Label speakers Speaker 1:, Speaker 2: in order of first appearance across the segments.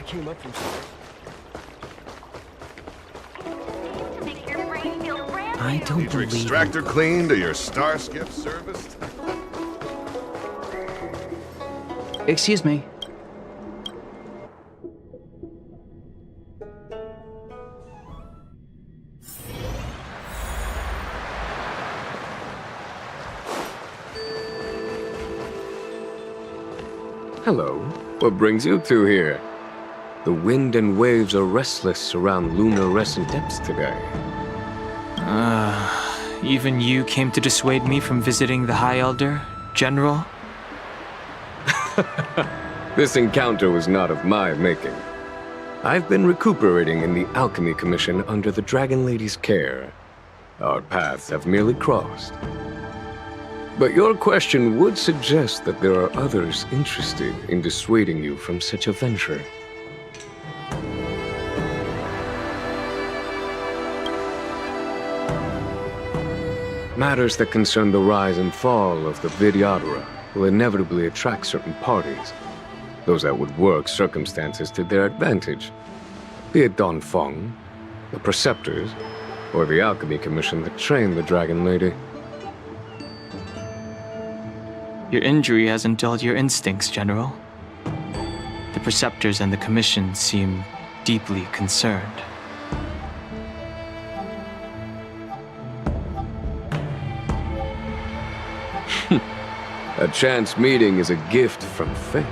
Speaker 1: came up from somewhere.
Speaker 2: I don't
Speaker 3: Need your
Speaker 2: believe
Speaker 3: extractor cleaned or your star skip serviced?
Speaker 2: Excuse me.
Speaker 4: Hello. What brings you two here? The wind and waves are restless around luminescent depths today.
Speaker 5: Even you came to dissuade me from visiting the High Elder, General?
Speaker 4: This encounter was not of my making. I've been recuperating in the Alchemy Commission under the Dragon Lady's care. Our paths have merely crossed. But your question would suggest that there are others interested in dissuading you from such a venture. Matters that concern the rise and fall of the Vidyadhara will inevitably attract certain parties, those that would work circumstances to their advantage, be it Don Feng, the Preceptors, or the Alchemy Commission that trained the Dragon Lady.
Speaker 5: Your injury hasn't dulled your instincts, General. The Preceptors and the Commission seem deeply concerned.
Speaker 4: A chance meeting is a gift from fate.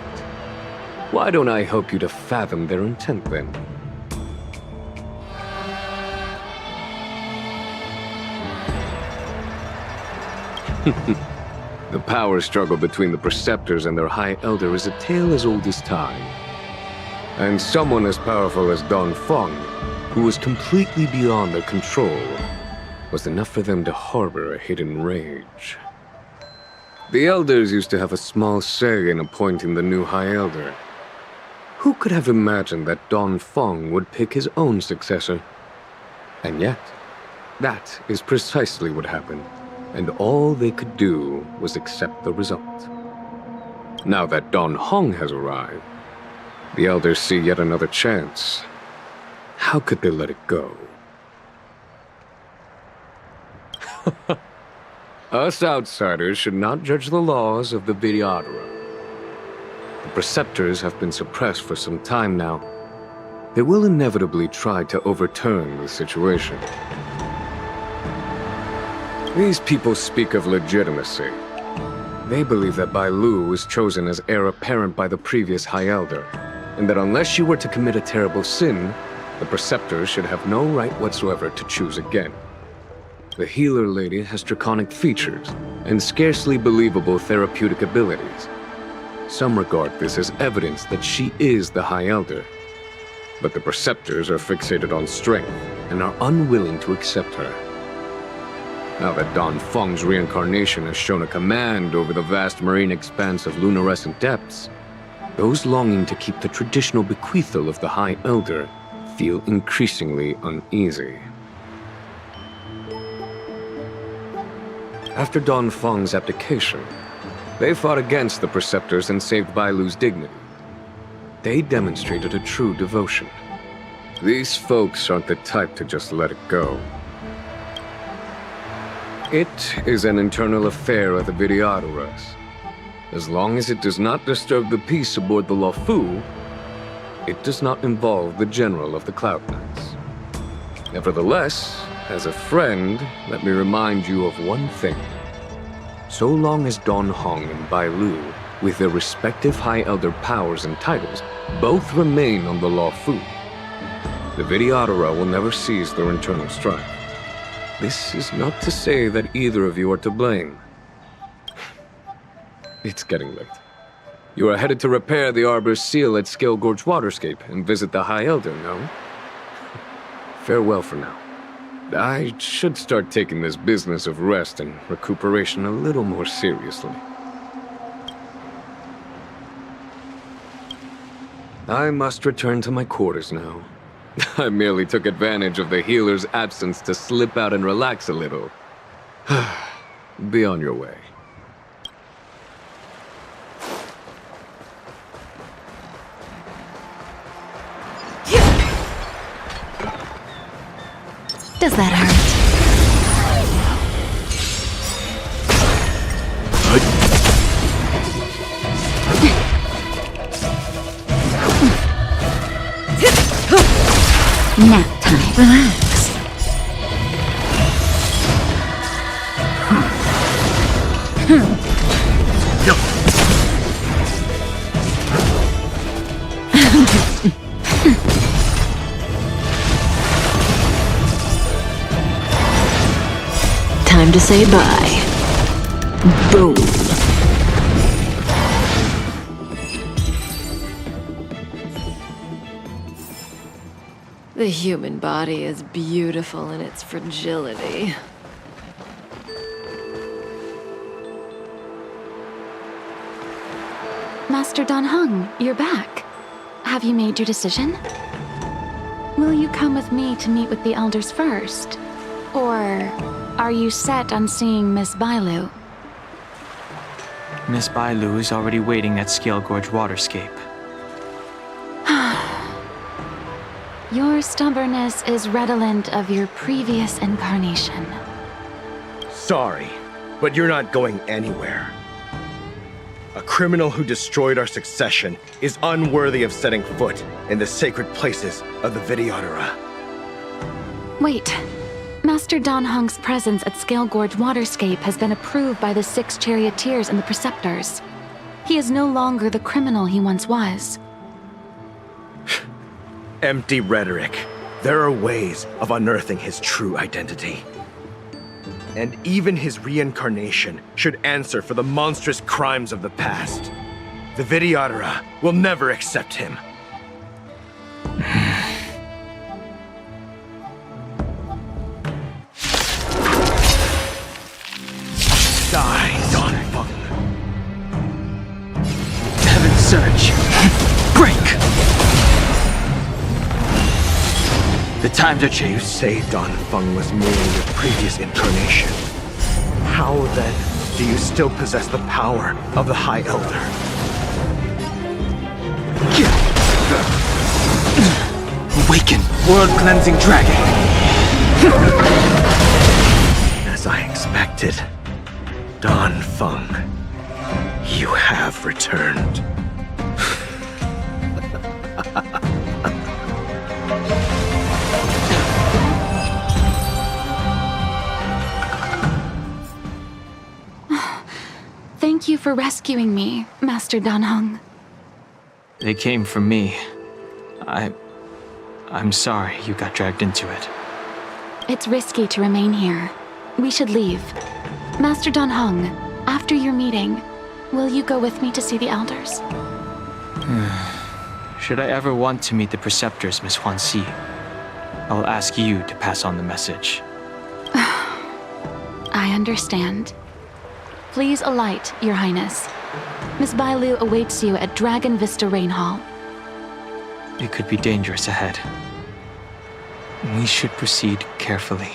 Speaker 4: Why don't I help you to fathom their intent, then? The power struggle between the Preceptors and their High Elder is a tale as old as time. And someone as powerful as Don Feng, who was completely beyond their control, was enough for them to harbor a hidden rage. The Elders used to have a small say in appointing the new High Elder. Who could have imagined that Don Feng would pick his own successor? And yet, that is precisely what happened, and all they could do was accept the result. Now that Don Hong has arrived, the Elders see yet another chance. How could they let it go? Us outsiders should not judge the laws of the Vidyadhara. The Preceptors have been suppressed for some time now. They will inevitably try to overturn the situation. These people speak of legitimacy. They believe that Bai Lu was chosen as heir apparent by the previous High Elder, and that unless you were to commit a terrible sin, the Preceptors should have no right whatsoever to choose again. The Healer Lady has draconic features and scarcely believable therapeutic abilities. Some regard this as evidence that she is the High Elder. But the Preceptors are fixated on strength and are unwilling to accept her. Now that Don Feng's reincarnation has shown a command over the vast marine expanse of luminescent depths, those longing to keep the traditional bequeathal of the High Elder feel increasingly uneasy. After Don Feng's abdication, they fought against the Preceptors and saved Bai Lu's dignity. They demonstrated a true devotion. These folks aren't the type to just let it go. It is an internal affair of the Vidyadharas. As long as it does not disturb the peace aboard the Luofu, it does not involve the General of the Cloud Knights. Nevertheless, as a friend, let me remind you of one thing. So long as Don Hong and Bai Lu, with their respective High Elder powers and titles, both remain on the Luofu, the Vidyadhara will never cease their internal strife. This is not to say that either of you are to blame. It's getting late. You are headed to repair the Arbor's seal at Scale Gorge Waterscape and visit the High Elder, no? Farewell for now. I should start taking this business of rest and recuperation a little more seriously. I must return to my quarters now. I merely took advantage of the healer's absence to slip out and relax a little. Be on your way.
Speaker 1: Does that hurt? Nap time. Relax. Time to say bye. Boom.
Speaker 6: The human body is beautiful in its fragility.
Speaker 1: Master Dan Heng, you're back. Have you made your decision? Will you come with me to meet with the elders first? Or are you set on seeing Miss Bailu?
Speaker 5: Miss Bailu is already waiting at Scale Gorge Waterscape.
Speaker 1: Your stubbornness is redolent of your previous incarnation.
Speaker 7: Sorry, but you're not going anywhere. A criminal who destroyed our succession is unworthy of setting foot in the sacred places of the Vidyadhara.
Speaker 1: Wait. Master Dan Heng's presence at Scale Gorge Waterscape has been approved by the 6 charioteers and the preceptors. He is no longer the criminal he once was.
Speaker 7: Empty rhetoric. There are ways of unearthing his true identity. And even his reincarnation should answer for the monstrous crimes of the past. The Vidyadhara will never accept him. Die, Don Feng.
Speaker 5: Heaven Surge! Break! The times are
Speaker 7: You
Speaker 5: changed.
Speaker 7: say Don Feng was merely your previous incarnation. How then do you still possess the power of the High Elder?
Speaker 5: Awaken, world-cleansing dragon!
Speaker 7: As I expected, Don Feng, you have returned.
Speaker 1: Thank you for rescuing me, Master Dan Heng.
Speaker 5: They came for me. I'm sorry you got dragged into it.
Speaker 1: It's risky to remain here. We should leave. Master Dan Heng, after your meeting, will you go with me to see the elders?
Speaker 5: Should I ever want to meet the preceptors, Miss Huanxi, I'll ask you to pass on the message.
Speaker 1: I understand. Please alight, Your Highness. Miss Bailu awaits you at Dragon Vista Rain Hall.
Speaker 5: It could be dangerous ahead. We should proceed carefully.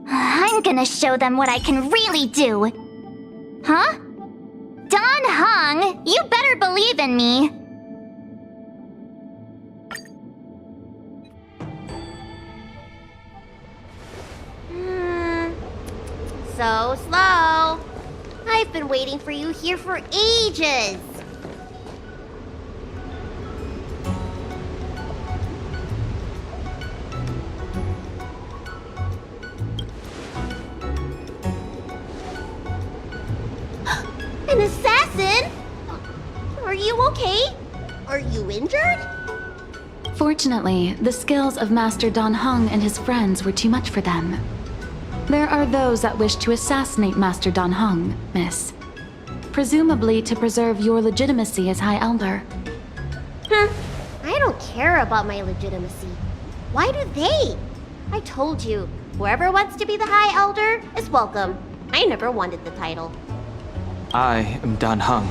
Speaker 8: I'm gonna show them what I can really do. Huh? Don Heng, you better believe in me. So slow. I've been waiting for you here for ages. An assassin? Are you okay? Are you injured?
Speaker 1: Fortunately, the skills of Master Dan Heng and his friends were too much for them. There are those that wish to assassinate Master Dan Heng, Miss. Presumably to preserve your legitimacy as High Elder.
Speaker 8: I don't care about my legitimacy. Why do they? I told you, whoever wants to be the High Elder is welcome. I never wanted the title.
Speaker 5: I am Dan Heng.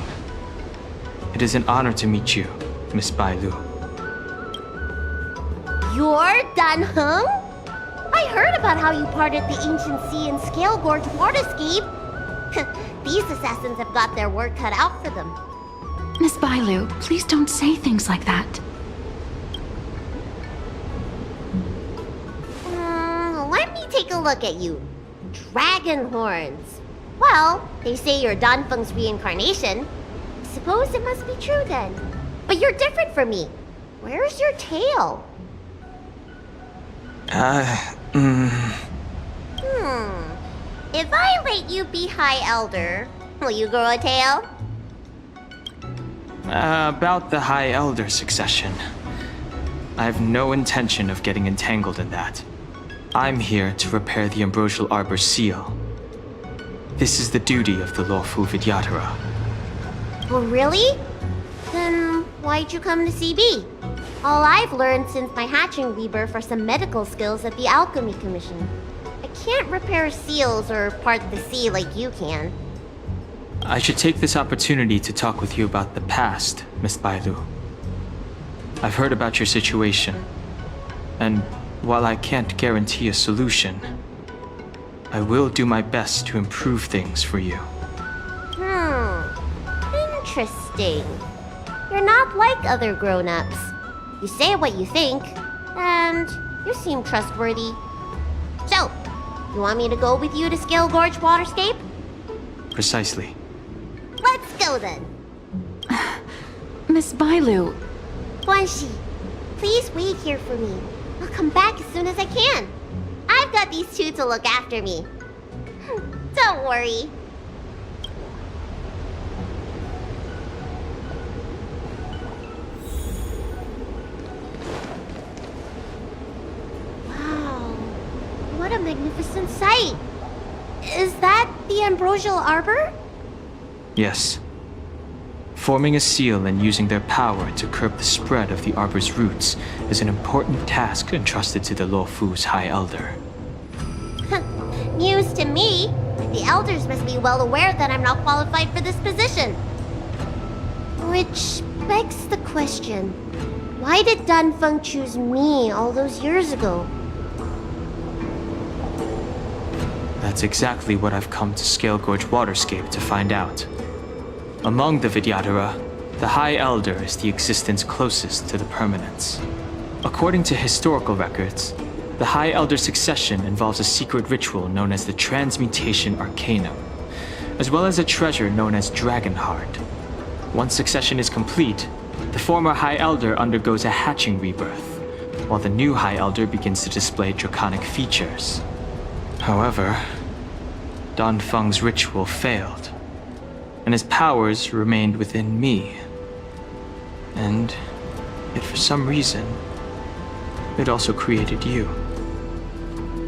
Speaker 5: It is an honor to meet you, Miss Bailu.
Speaker 8: You're Dan Heng? I heard about how you parted the ancient sea and Scale Gorge waterscape. These assassins have got their work cut out for them.
Speaker 1: Miss Bailu, please don't say things like that.
Speaker 8: Let me take a look at you. Dragon horns. Well, they say you're Danfeng's reincarnation. Suppose it must be true then. But you're different from me. Where's your tail? If I let you be High Elder, will you grow a tail?
Speaker 5: About the High Elder succession. I have no intention of getting entangled in that. I'm here to repair the Ambrosial Arbor's seal. This is the duty of the lawful Vidyadhara.
Speaker 8: Oh, really? Then why'd you come to CB? All I've learned since my hatching rebirth are some medical skills at the Alchemy Commission. I can't repair seals or part the sea like you can.
Speaker 5: I should take this opportunity to talk with you about the past, Miss Bailu. I've heard about your situation, and while I can't guarantee a solution, I will do my best to improve things for you.
Speaker 8: Interesting. You're not like other grown-ups. You say what you think, and you seem trustworthy. So, you want me to go with you to Scale Gorge Waterscape?
Speaker 5: Precisely.
Speaker 8: Let's go then.
Speaker 1: Miss Bailu,
Speaker 8: Guanxi, please wait here for me. I'll come back as soon as I can. I've got these two to look after me. Don't worry. Wow, what a magnificent sight. Is that the Ambrosial Arbor?
Speaker 5: Yes. Forming a seal and using their power to curb the spread of the Arbor's roots is an important task entrusted to the Luofu's High Elder.
Speaker 8: News to me. The elders must be well aware that I'm not qualified for this position. Which begs the question, why did Danfeng choose me all those years ago?
Speaker 5: That's exactly what I've come to Scale Gorge Waterscape to find out. Among the Vidyadhara, the High Elder is the existence closest to the permanence. According to historical records, the High Elder succession involves a secret ritual known as the Transmutation Arcanum, as well as a treasure known as Dragon Heart. Once succession is complete, the former High Elder undergoes a hatching rebirth, while the new High Elder begins to display draconic features. However, Danfeng's ritual failed, and his powers remained within me. And yet for some reason, it also created you.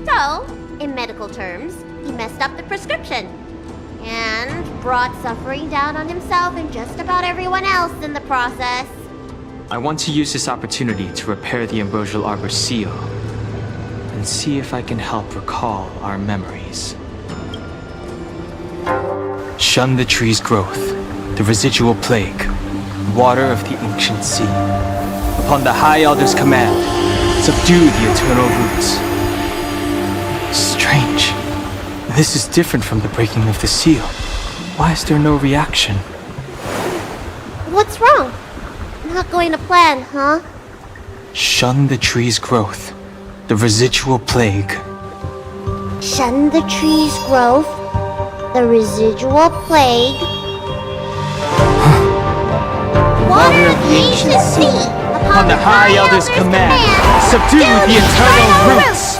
Speaker 8: So, in medical terms, he messed up the prescription. And brought suffering down on himself and just about everyone else in the process.
Speaker 5: I want to use this opportunity to repair the Ambrosial Arbor's seal, and see if I can help recall our memories. Shun the tree's growth, the residual plague, water of the ancient sea. Upon the High Elder's command, subdue the eternal roots. Strange. This is different from the breaking of the seal. Why is there no reaction?
Speaker 8: What's wrong? Not going to plan, huh?
Speaker 5: Shun the tree's growth, the residual plague.
Speaker 8: Shun the tree's growth, the residual plague. Water of the ancient sea, upon
Speaker 5: the High Elder's command, subdue the eternal roots.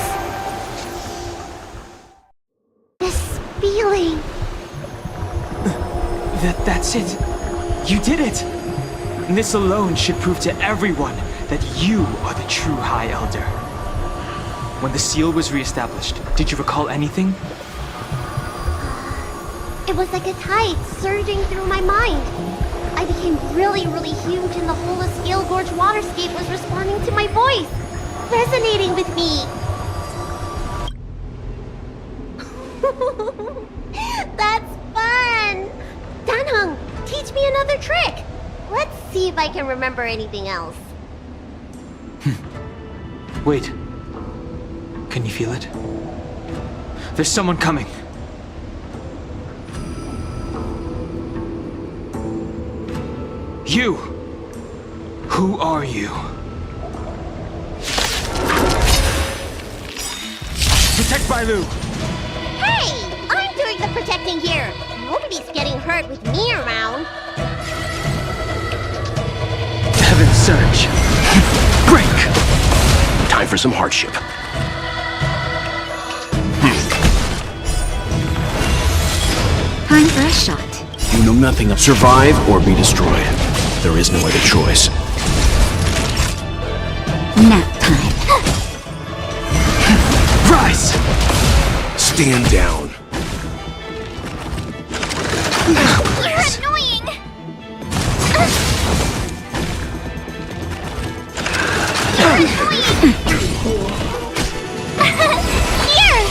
Speaker 8: This feeling.
Speaker 5: That's it. You did it. This alone should prove to everyone that you are the true High Elder. When the seal was reestablished, did you recall anything?
Speaker 8: It was like a tide surging through my mind. I became really huge and the whole of Scale Gorge Waterscape was responding to my voice, resonating with me. That's fun! Danheng, teach me another trick. Let's see if I can remember anything else.
Speaker 5: Wait. Can you feel it? There's someone coming. You! Who are you? Protect Bailu!
Speaker 8: Hey! I'm doing the protecting here! Nobody's getting hurt with me around.
Speaker 5: Heaven surge! Break!
Speaker 9: Time for some hardship.
Speaker 1: Time for a shot.
Speaker 9: You know nothing of survive or be destroyed. There is no other choice.
Speaker 1: Nap time.
Speaker 5: Rise!
Speaker 9: Stand down.
Speaker 8: You're annoying! You're annoying! Here!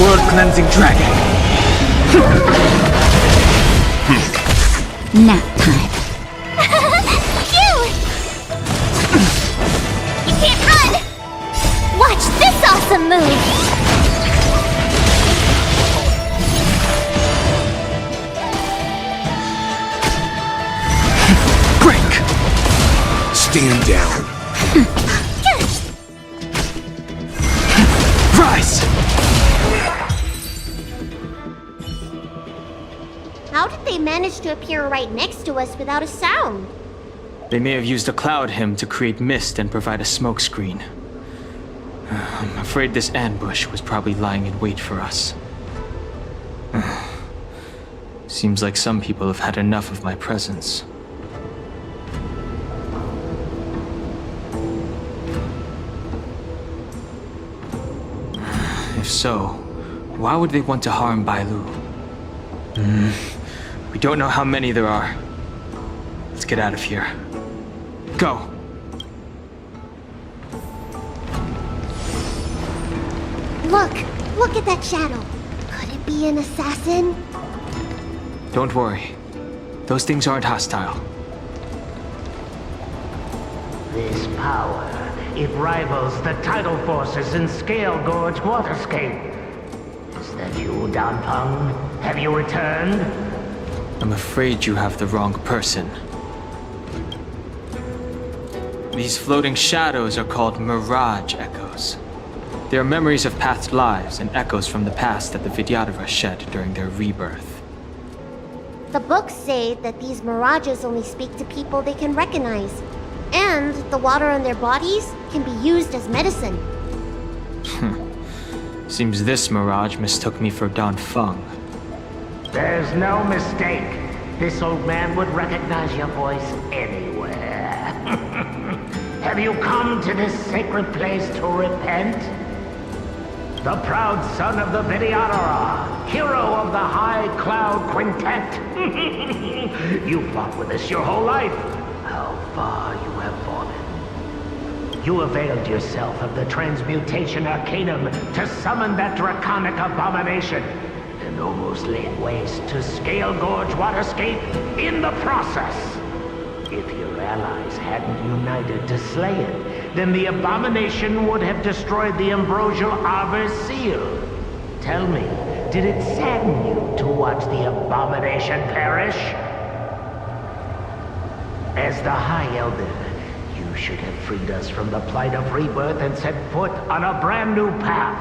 Speaker 5: World cleansing dragon!
Speaker 1: Nap time.
Speaker 8: You can't run! Watch this awesome move!
Speaker 5: Break!
Speaker 9: Stand down.
Speaker 5: Rise!
Speaker 8: How did they manage to appear right next to us without a sound?
Speaker 5: They may have used a cloud hymn to create mist and provide a smokescreen. I'm afraid this ambush was probably lying in wait for us. Seems like some people have had enough of my presence. If so, why would they want to harm Bailu? We don't know how many there are. Let's get out of here. Go!
Speaker 8: Look at that shadow. Could it be an assassin?
Speaker 5: Don't worry. Those things aren't hostile.
Speaker 10: This power, it rivals the tidal forces in Scale Gorge Waterscape. Is that you, Don Peng? Have you returned?
Speaker 5: I'm afraid you have the wrong person. These floating shadows are called Mirage Echoes. They are memories of past lives and echoes from the past that the Vidyadhara shed during their rebirth.
Speaker 8: The books say that these mirages only speak to people they can recognize. And the water on their bodies can be used as medicine.
Speaker 5: Seems this mirage mistook me for Don Feng.
Speaker 10: There's no mistake. This old man would recognize your voice anywhere. Have you come to this sacred place to repent? The proud son of the Vidyadhara, hero of the High Cloud Quintet. You fought with us your whole life. How far you have fallen. You availed yourself of the Transmutation Arcanum to summon that draconic abomination, and almost laid waste to Scale Gorge Waterscape in the process. If your allies hadn't united to slay it, then the abomination would have destroyed the Ambrosial Arbor's seal. Tell me, did it sadden you to watch the abomination perish? As the High Elder, you should have freed us from the plight of rebirth and set foot on a brand new path.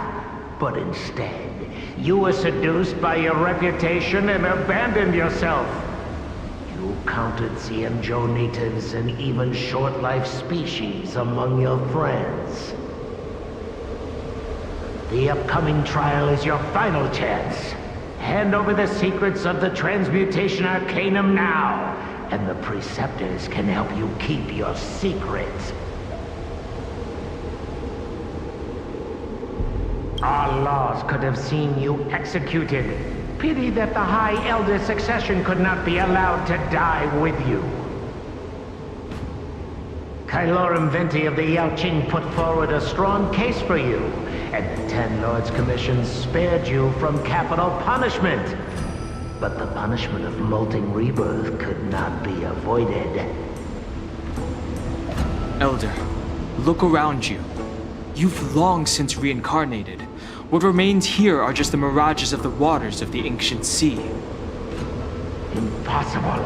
Speaker 10: But instead, you were seduced by your reputation and abandoned yourself. You counted Xianzhou natives and even short-life species among your friends. The upcoming trial is your final chance. Hand over the secrets of the Transmutation Arcanum now, and the Preceptors can help you keep your secrets. Our laws could have seen you executed. Pity that the High Elder succession could not be allowed to die with you. Kailorum Venti of the Yaoqing put forward a strong case for you, and the Ten Lords Commission spared you from capital punishment. But the punishment of molting rebirth could not be avoided.
Speaker 5: Elder, look around you. You've long since reincarnated. What remains here are just the mirages of the waters of the ancient sea.
Speaker 10: Impossible.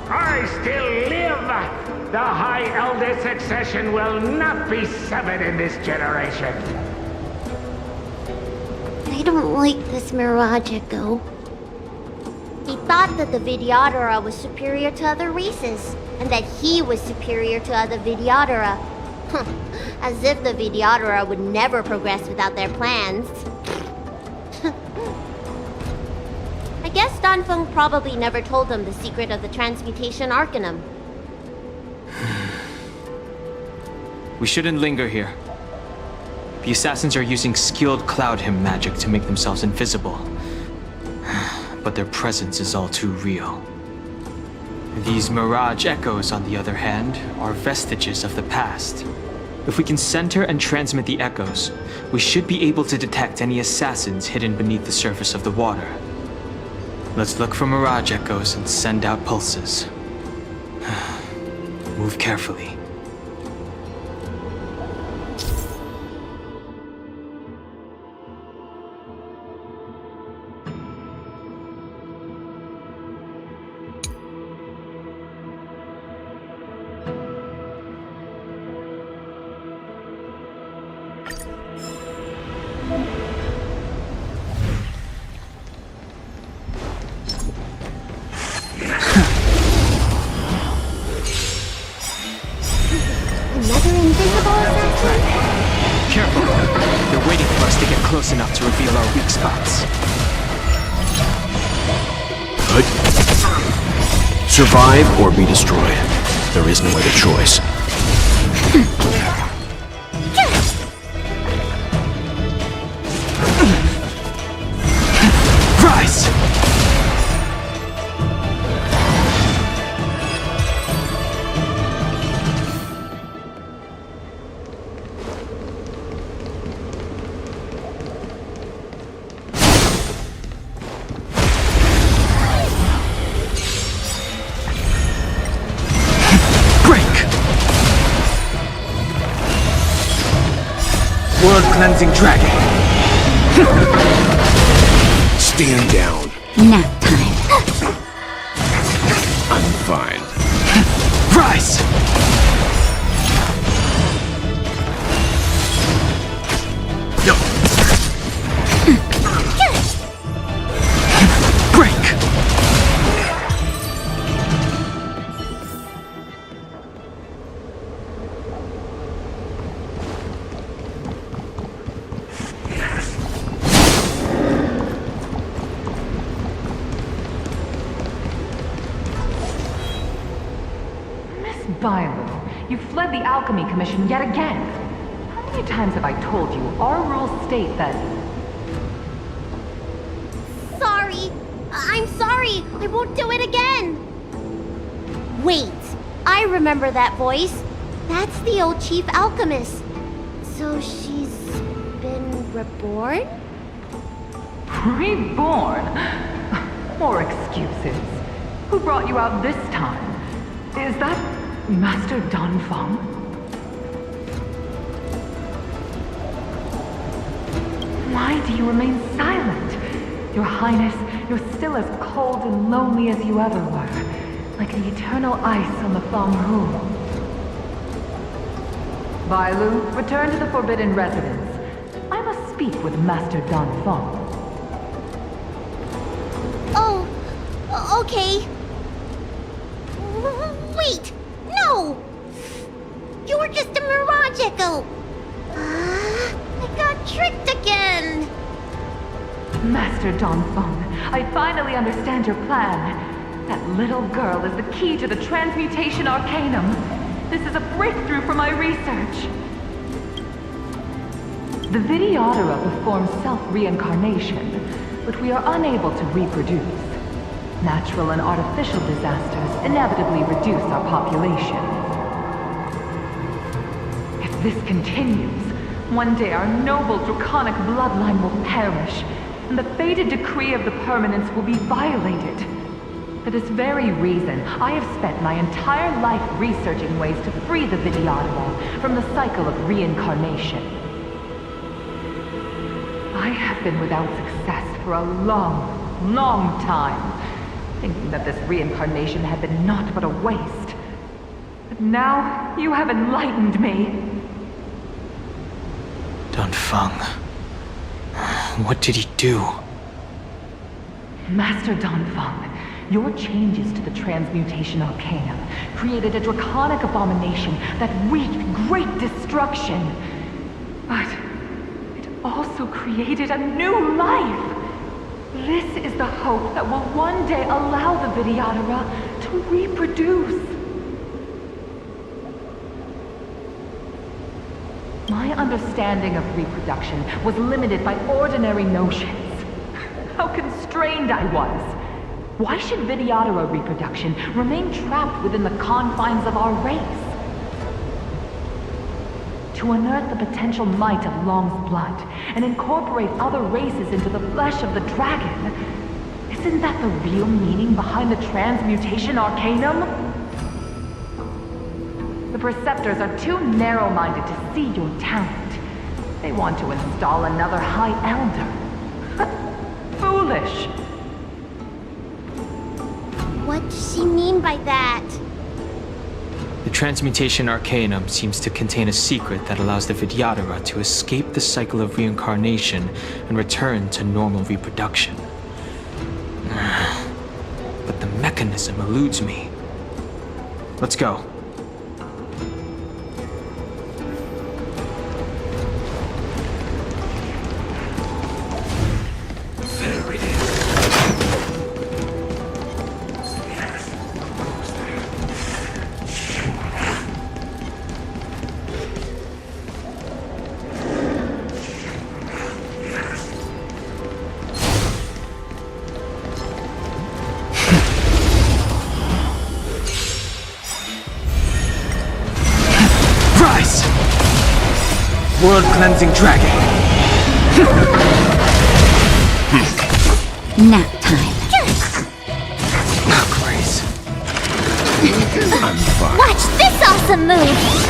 Speaker 10: I still live! The High Elder succession will not be severed in this generation.
Speaker 8: I don't like this Mirage Echo. He thought that the Vidyadhara was superior to other races, and that he was superior to other Vidyadhara. As if the Vidyadhara would never progress without their plans. I guess Danfeng probably never told them the secret of the transmutation arcanum.
Speaker 5: We shouldn't linger here. The assassins are using skilled cloud hymn magic to make themselves invisible. But their presence is all too real. These mirage echoes, on the other hand, are vestiges of the past. If we can center and transmit the echoes, we should be able to detect any assassins hidden beneath the surface of the water. Let's look for mirage echoes and send out pulses. Move carefully. Careful! They're waiting for us to get close enough to reveal our weak spots.
Speaker 9: Good. Survive or be destroyed. There is no other choice.
Speaker 5: Rise! World-cleansing dragon.
Speaker 9: Stand down.
Speaker 1: Nap time.
Speaker 9: I'm fine.
Speaker 5: Rise!
Speaker 9: No.
Speaker 5: Break!
Speaker 11: Bailu, you fled the Alchemy Commission yet again. How many times have I told you our rules state that...
Speaker 8: Sorry. I'm sorry. I won't do it again. Wait. I remember that voice. That's the old chief alchemist. So she's been reborn?
Speaker 11: Reborn? More excuses. Who brought you out this time? Is that Master Danfeng? Why do you remain silent? Your Highness, you're still as cold and lonely as you ever were, like the eternal ice on the Fanghu. Bailu, return to the Forbidden Residence. I must speak with Master Danfeng.
Speaker 8: Oh, okay. Wait! No! You were just a mirage echo! I got tricked again!
Speaker 11: Master Danfeng, I finally understand your plan. That little girl is the key to the transmutation arcanum. This is a breakthrough for my research. The Vidyadhara perform self-reincarnation, but we are unable to reproduce. Natural and artificial disasters inevitably reduce our population. If this continues, one day our noble draconic bloodline will perish, and the fated decree of the permanence will be violated. For this very reason, I have spent my entire life researching ways to free the Vidyadhara from the cycle of reincarnation. I have been without success for a long, long time, thinking that this reincarnation had been naught but a waste. But now, you have enlightened me.
Speaker 5: Danfeng. What did he do?
Speaker 11: Master Danfeng, your changes to the Transmutation Arcanum created a draconic abomination that wreaked great destruction. But it also created a new life. This is the hope that will one day allow the Vidyadhara to reproduce. My understanding of reproduction was limited by ordinary notions. How constrained I was. Why should Vidyadhara reproduction remain trapped within the confines of our race? To unearth the potential might of Long's blood and incorporate other races into the flesh of the dragon, isn't that the real meaning behind the Transmutation Arcanum? The Preceptors are too narrow-minded to see your talent. They want to install another High Elder. Foolish!
Speaker 8: What does she mean by that?
Speaker 5: The Transmutation Arcanum seems to contain a secret that allows the Vidyadhara to escape the cycle of reincarnation and return to normal reproduction. But the mechanism eludes me. Let's go.
Speaker 2: World-cleansing dragon.
Speaker 1: Nap time.
Speaker 5: Grace.
Speaker 9: I'm fine.
Speaker 8: Watch this awesome move!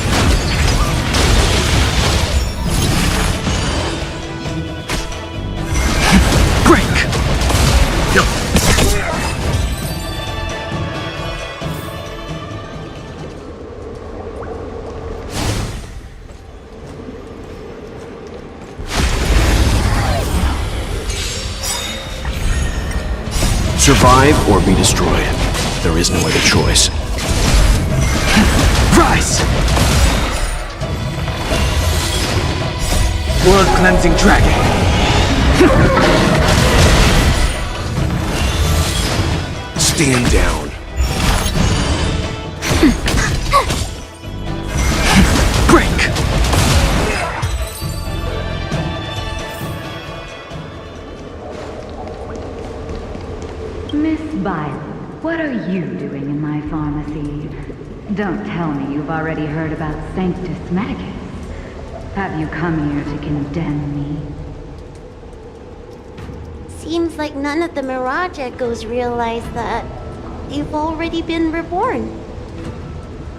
Speaker 9: Survive or be destroyed. There is no other choice.
Speaker 2: Rise! World-cleansing dragon.
Speaker 9: Stand down.
Speaker 2: Break!
Speaker 11: Miss Byron, what are you doing in my pharmacy? Don't tell me you've already heard about Sanctus Medicus. Have you come here to condemn me?
Speaker 8: Seems like none of the Mirage Echoes realize that you've already been reborn.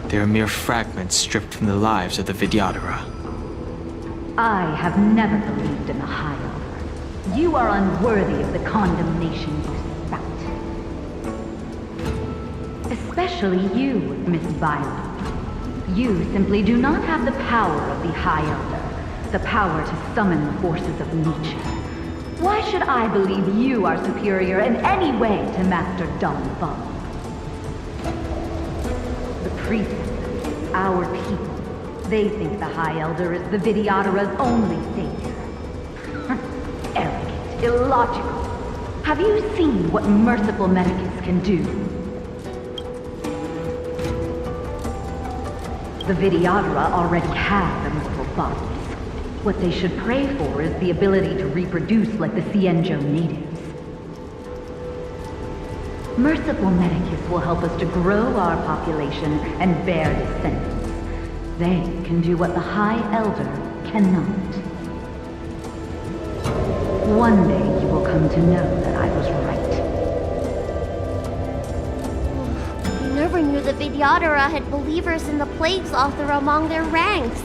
Speaker 5: They are mere fragments stripped from the lives of the Vidyadhara.
Speaker 11: I have never believed in the High Elder. You are unworthy of the condemnation you spout. Especially you, Miss Byron. You simply do not have the power of the High Elder, the power to summon the forces of nature. Why should I believe you are superior in any way to Master Danfeng? The priests, our people, they think the High Elder is the Vidyadhara's only savior. Arrogant, illogical. Have you seen what merciful Medicus can do? The Vidyadhara already have immortal bodies. What they should pray for is the ability to reproduce like the Xianzhou natives. Merciful Medicus will help us to grow our population and bear descendants. They can do what the High Elder cannot. One day you will come to know that I was right.
Speaker 8: the Vidyadhara had believers in the plagues author among their ranks.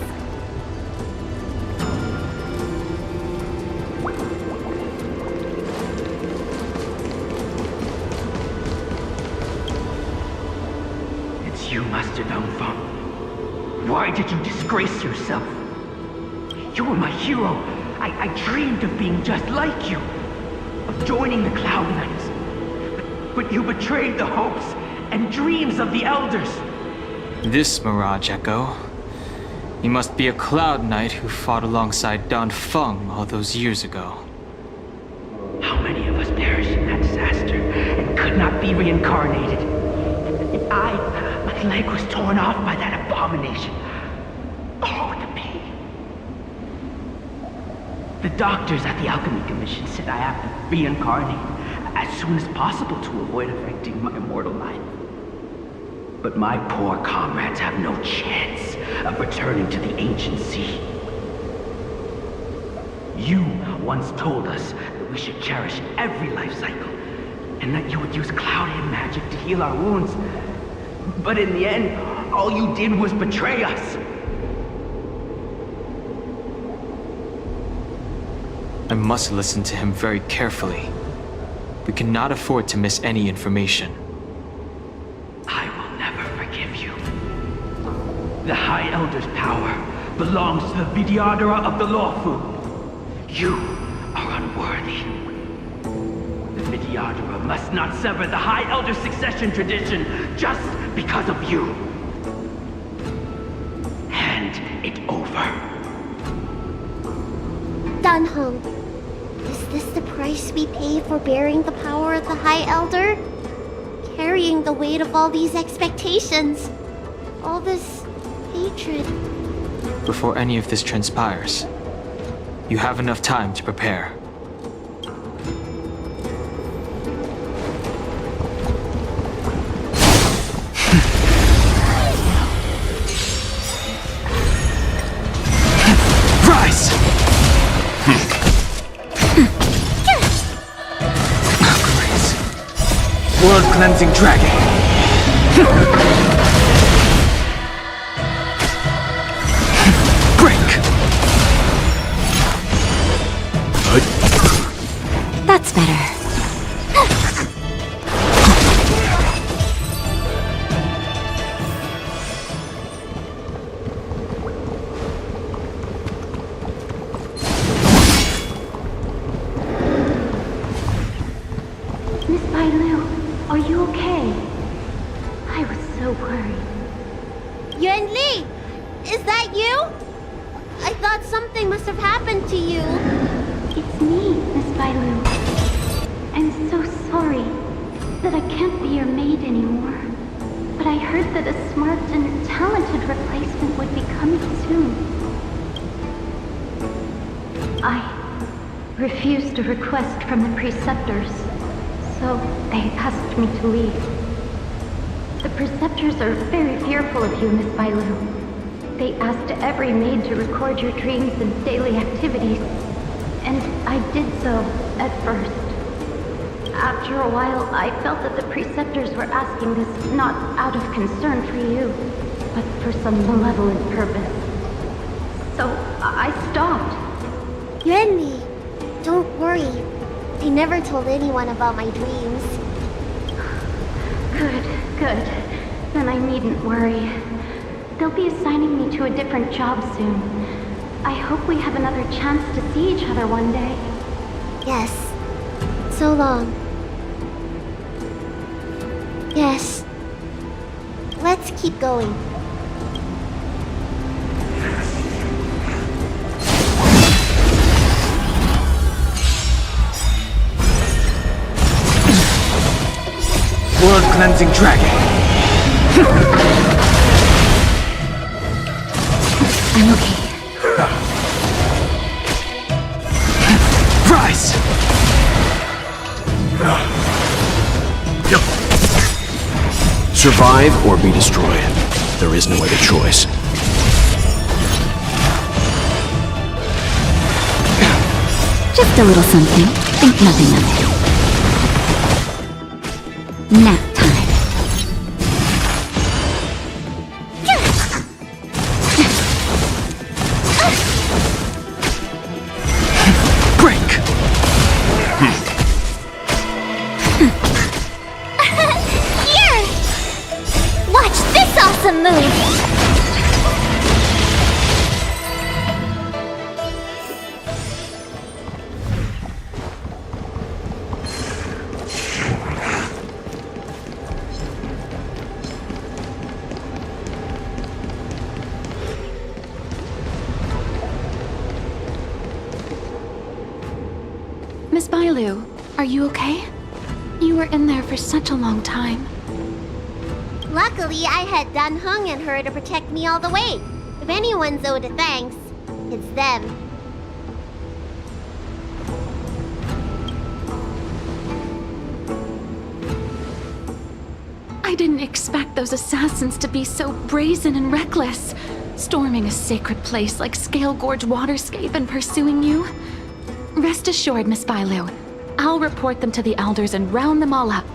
Speaker 10: It's you, Master Dongfeng. Why did you disgrace yourself? You were my hero. I dreamed of being just like you. Of joining the Cloud Knights. But you betrayed the hopes and dreams of the Elders.
Speaker 5: This Mirage Echo. You must be a Cloud Knight who fought alongside Dongfeng all those years ago.
Speaker 10: How many of us perished in that disaster and could not be reincarnated? And my leg was torn off by that abomination. Oh, the pain. The doctors at the Alchemy Commission said I have to reincarnate as soon as possible to avoid affecting my immortal life. But my poor comrades have no chance of returning to the ancient sea. You once told us that we should cherish every life cycle, and that you would use cloudy magic to heal our wounds. But in the end, all you did was betray us.
Speaker 5: I must listen to him very carefully. We cannot afford to miss any information.
Speaker 10: I will never forgive you. The High Elder's power belongs to the Vidyadhara of the Lawfu. You are unworthy. The Vidyadhara must not sever the High Elder's succession tradition just because of you. Hand it over.
Speaker 8: Danheng, is this the price we pay for bearing the power of the High Elder? Carrying the weight of all these expectations. All this hatred.
Speaker 5: Before any of this transpires, you have enough time to prepare.
Speaker 2: Rise! World Cleansing Dragon! Break!
Speaker 1: That's better.
Speaker 11: Miss Bailu, are you okay? I was so worried.
Speaker 8: Yuan Li! Is that you? I thought something must have happened to you.
Speaker 11: It's me, Miss Bailu. I'm so sorry that I can't be your maid anymore. But I heard that a smart and talented replacement would be coming soon. I refused a request from the preceptors, so they asked me to leave. The preceptors are very fearful of you, Miss Bailu. They asked every maid to record your dreams and daily activities, and I did so at first. After a while, I felt that the preceptors were asking this not out of concern for you, but for some malevolent purpose. So I stopped.
Speaker 8: Yuan Li, don't worry. I never told anyone about my dreams.
Speaker 11: Good. Then I needn't worry. They'll be assigning me to a different job soon. I hope we have another chance to see each other one day.
Speaker 8: Yes. So long. Yes. Let's keep going.
Speaker 2: World Cleansing Dragon!
Speaker 1: I'm okay.
Speaker 2: Rise!
Speaker 9: Survive or be destroyed. There is no other choice.
Speaker 1: Just a little something. Think nothing of it. Nap time. Bailu, are you okay? You were in there for such a long time.
Speaker 8: Luckily, I had Dan Heng and her to protect me all the way. If anyone's owed a thanks, it's them.
Speaker 1: I didn't expect those assassins to be so brazen and reckless, storming a sacred place like Scale Gorge Waterscape and pursuing you. Rest assured, Miss Bailu, I'll report them to the elders and round them all up.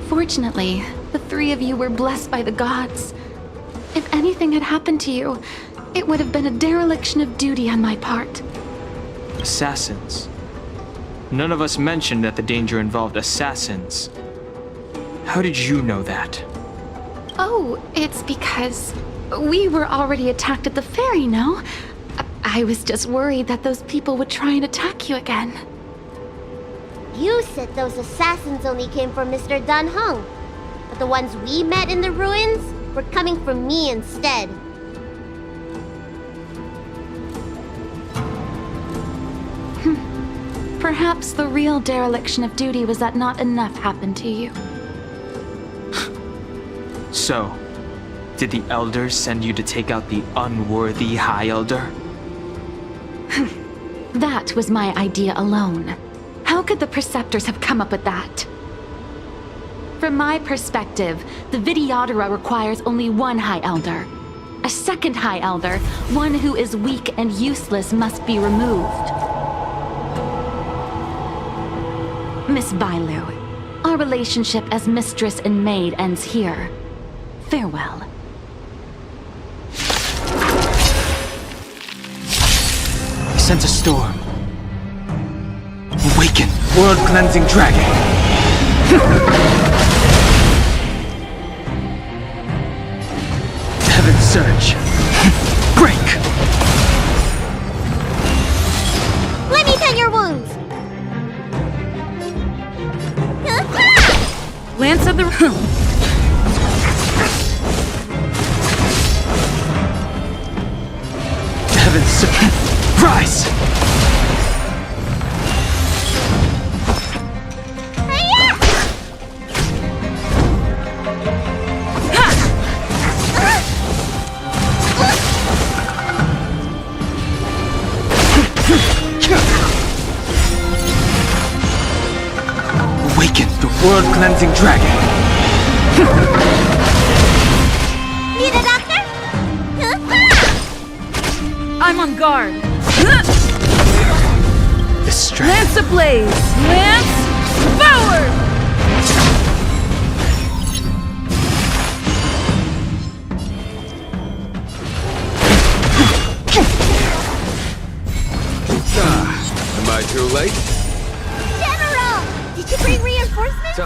Speaker 1: Fortunately, the three of you were blessed by the gods. If anything had happened to you, it would have been a dereliction of duty on my part.
Speaker 5: Assassins? None of us mentioned that the danger involved assassins. How did you know that?
Speaker 1: Oh, it's because we were already attacked at the ferry, no? I was just worried that those people would try and attack you again.
Speaker 8: You said those assassins only came from Mr. Dan Heng, but the ones we met in the ruins were coming from me instead.
Speaker 1: Perhaps the real dereliction of duty was that not enough happened to you.
Speaker 5: So, did the elders send you to take out the unworthy High Elder?
Speaker 1: That was my idea alone. How could the Preceptors have come up with that? From my perspective, the Videodora requires only one High Elder. A second High Elder, one who is weak and useless, must be removed. Miss Bailu, our relationship as mistress and maid ends here. Farewell.
Speaker 5: I sense a storm. Awaken!
Speaker 2: World-cleansing dragon!
Speaker 5: Heaven surge! Break!
Speaker 8: Let me tend your wounds!
Speaker 11: Lance of the
Speaker 5: Heaven surge! Rise! Awaken the
Speaker 2: World-cleansing dragon!
Speaker 8: Need a doctor?
Speaker 11: I'm on guard.
Speaker 5: the strength.
Speaker 11: Lance ablaze! Lance forward!
Speaker 4: Am I too late?
Speaker 8: General! Did you bring reinforcements?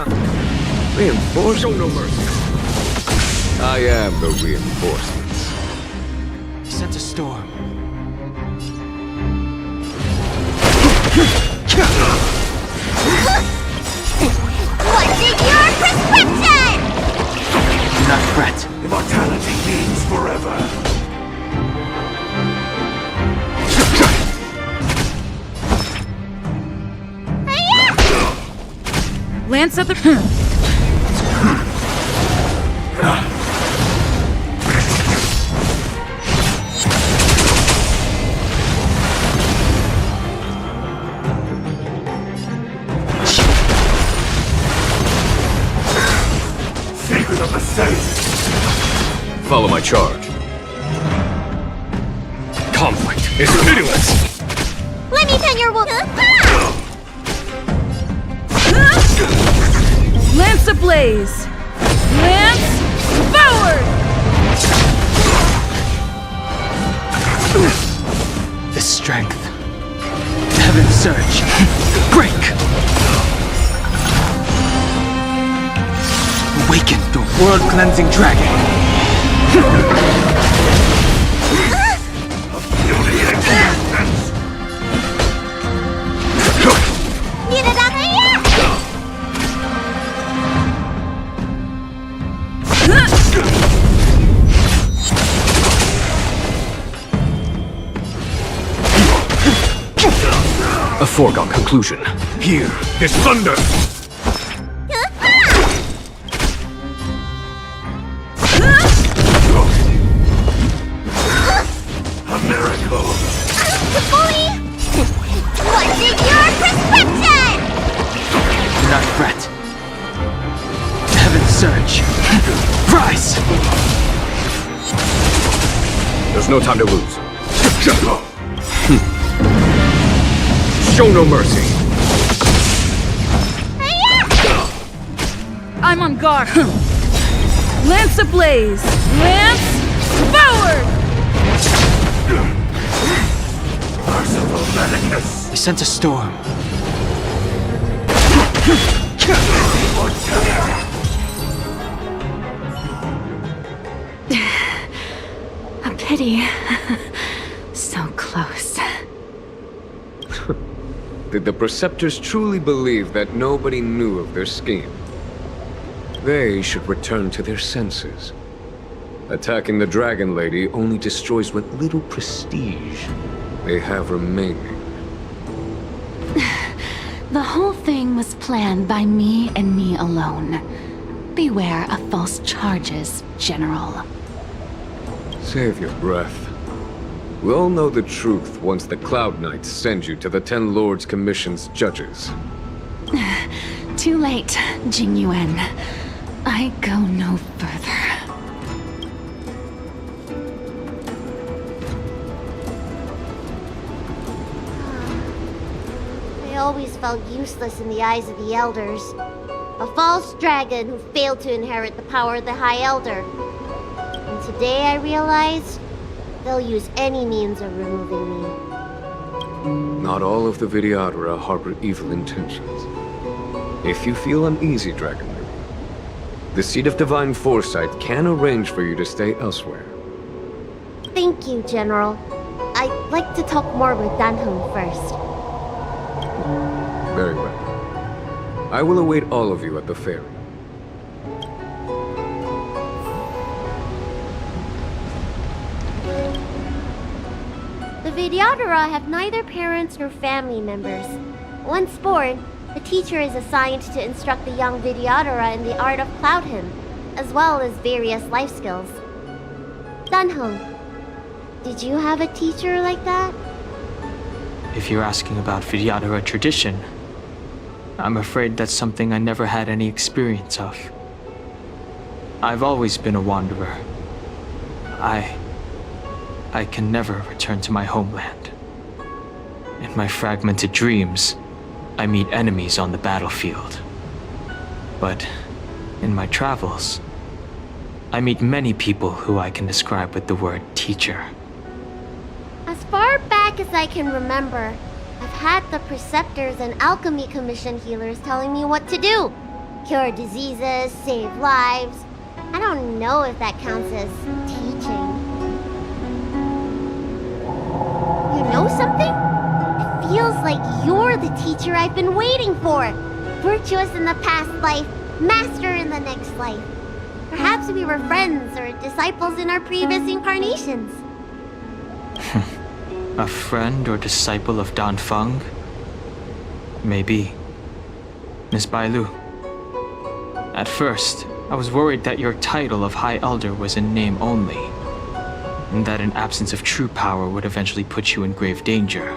Speaker 4: Reinforcements? Show no mercy. I am the reinforcements.
Speaker 5: I sense a storm.
Speaker 8: What's in your prescription?
Speaker 5: Do not fret.
Speaker 9: Immortality means forever.
Speaker 11: Lance of the
Speaker 9: Secret of the safe.
Speaker 4: Follow my charge. Conflict is pitiless!
Speaker 8: Let me tend your wound.
Speaker 11: Lance ablaze! Lance forward!
Speaker 5: The strength. Heaven surge. Break! Awaken the
Speaker 2: World-cleansing dragon!
Speaker 8: Need a doctor?
Speaker 9: A foregone conclusion.
Speaker 3: Here is thunder! A miracle!
Speaker 8: What's in your prescription?
Speaker 5: Do not fret. Heaven surge. Rise!
Speaker 4: There's no time to lose. Show no mercy.
Speaker 12: I'm on guard. Lance ablaze! Lance forward!
Speaker 3: Merciful madness!
Speaker 5: I sense a storm.
Speaker 1: A pity. So close.
Speaker 4: Did the Preceptors truly believe that nobody knew of their scheme? They should return to their senses. Attacking the Dragon Lady only destroys what little prestige they have remaining.
Speaker 1: The whole thing was planned by me and me alone. Beware of false charges, General.
Speaker 4: Save your breath. We'll know the truth once the Cloud Knights send you to the Ten Lords Commission's judges.
Speaker 1: Too late, Jing Yuan. I go no further.
Speaker 8: I always felt useless in the eyes of the Elders. A false dragon who failed to inherit the power of the High Elder. And today I realized they'll use any means of removing me.
Speaker 4: Not all of the Vidyadhara harbor evil intentions. If you feel uneasy, Dragon Lady, the Seat of Divine Foresight can arrange for you to stay elsewhere.
Speaker 8: Thank you, General. I'd like to talk more with Danheng first.
Speaker 4: Very well. I will await all of you at the ferry.
Speaker 8: The Vidyadhara have neither parents nor family members. Once born, the teacher is assigned to instruct the young Vidyadhara in the art of Cloud Hymn, as well as various life skills. Danheng, did you have a teacher like that?
Speaker 5: If you're asking about Vidyadhara tradition, I'm afraid that's something I never had any experience of. I've always been a wanderer. I can never return to my homeland. In my fragmented dreams, I meet enemies on the battlefield. But in my travels, I meet many people who I can describe with the word teacher.
Speaker 8: As far back as I can remember, I've had the Preceptors and Alchemy Commission healers telling me what to do. Cure diseases, save lives. I don't know if that counts as teaching. You know something? It feels like you're the teacher I've been waiting for. Virtuous in the past life, master in the next life. Perhaps we were friends or disciples in our previous incarnations.
Speaker 5: A friend or disciple of Dan Feng? Maybe. Miss Bailu. At first, I was worried that your title of High Elder was in name only, and that an absence of true power would eventually put you in grave danger.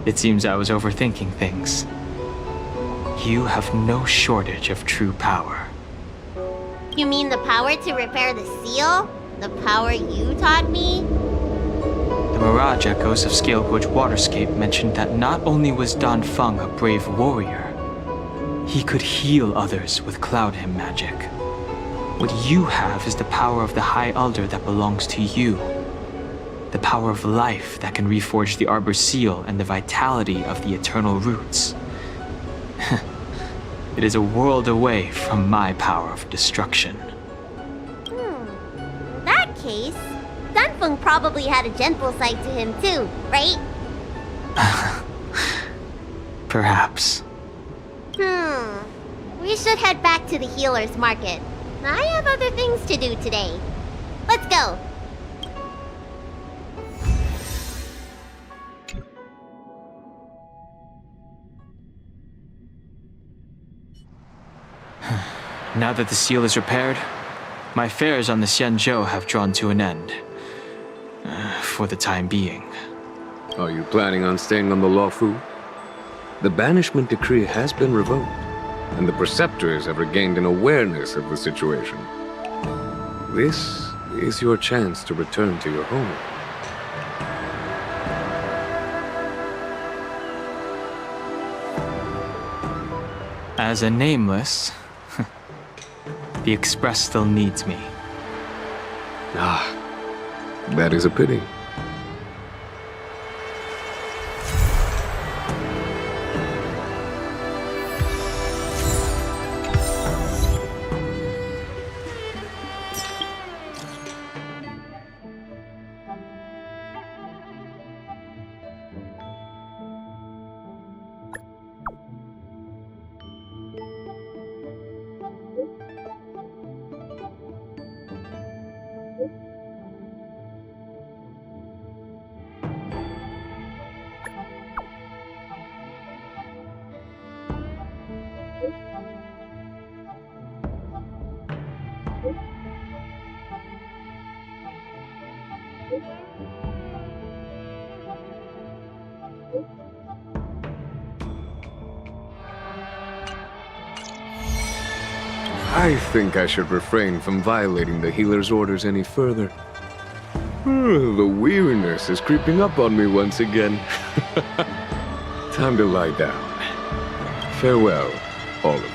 Speaker 5: It seems I was overthinking things. You have no shortage of true power.
Speaker 8: You mean the power to repair the seal? The power you taught me?
Speaker 5: The Mirage Echoes of Scale Gorge Waterscape mentioned that not only was Dan Feng a brave warrior, he could heal others with Cloud Hymn magic. What you have is the power of the High Elder that belongs to you. The power of life that can reforge the Arbor's seal and the vitality of the eternal roots. It is a world away from my power of destruction.
Speaker 8: In that case, Danfeng probably had a gentle side to him too, right?
Speaker 5: Perhaps.
Speaker 8: We should head back to the healer's market. I have other things to do today. Let's go.
Speaker 5: Now that the seal is repaired, my affairs on the Xianzhou have drawn to an end. For the time being.
Speaker 4: Are you planning on staying on the Luofu? The banishment decree has been revoked, and the preceptors have regained an awareness of the situation. This is your chance to return to your home.
Speaker 5: As a nameless, the Express still needs me.
Speaker 4: Ah, that is a pity. I think I should refrain from violating the healer's orders any further. The weariness is creeping up on me once again. Time to lie down. Farewell, all of you.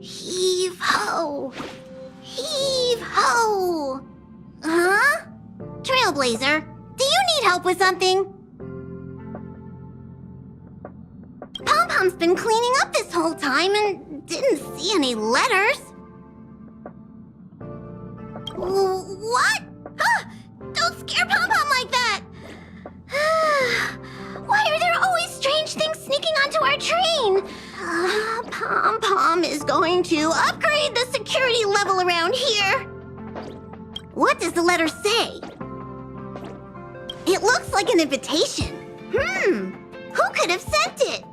Speaker 8: Heave ho! Heave ho! Huh? Trailblazer, do you need help with something? Pom-Pom's been cleaning up this whole time and didn't see any letters. What? Don't scare Pom-Pom like that! Why are there always strange things sneaking onto our train? Pom-Pom is going to upgrade the security level around here. What does the letter say? It looks like an invitation. Who could have sent it?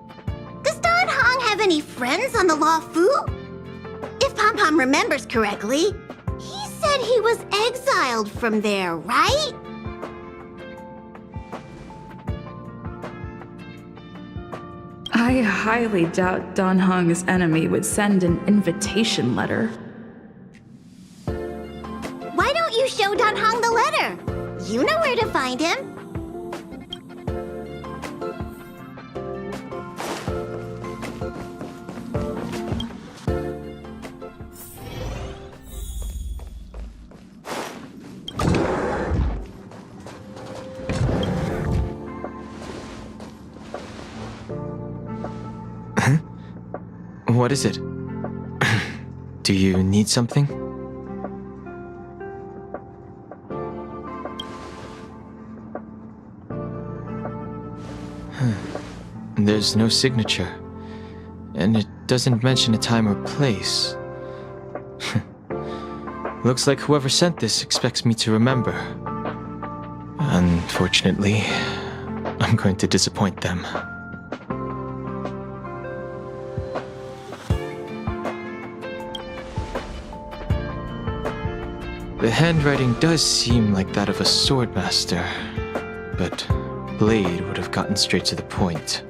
Speaker 8: Does Don Hong have any friends on the Luofu? If Pom-Pom remembers correctly, he said he was exiled from there, right?
Speaker 12: I highly doubt Don Hong's enemy would send an invitation letter.
Speaker 8: Why don't you show Don Hong the letter? You know where to find him.
Speaker 5: What is it? Do you need something? There's no signature, and it doesn't mention a time or place. Looks like whoever sent this expects me to remember. Unfortunately, I'm going to disappoint them. The handwriting does seem like that of a swordmaster, but Blade would have gotten straight to the point.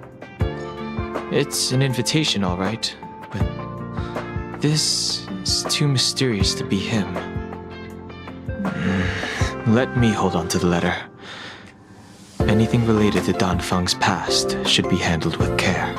Speaker 5: It's an invitation, all right, but this is too mysterious to be him. Let me hold on to the letter. Anything related to Dan Feng's past should be handled with care.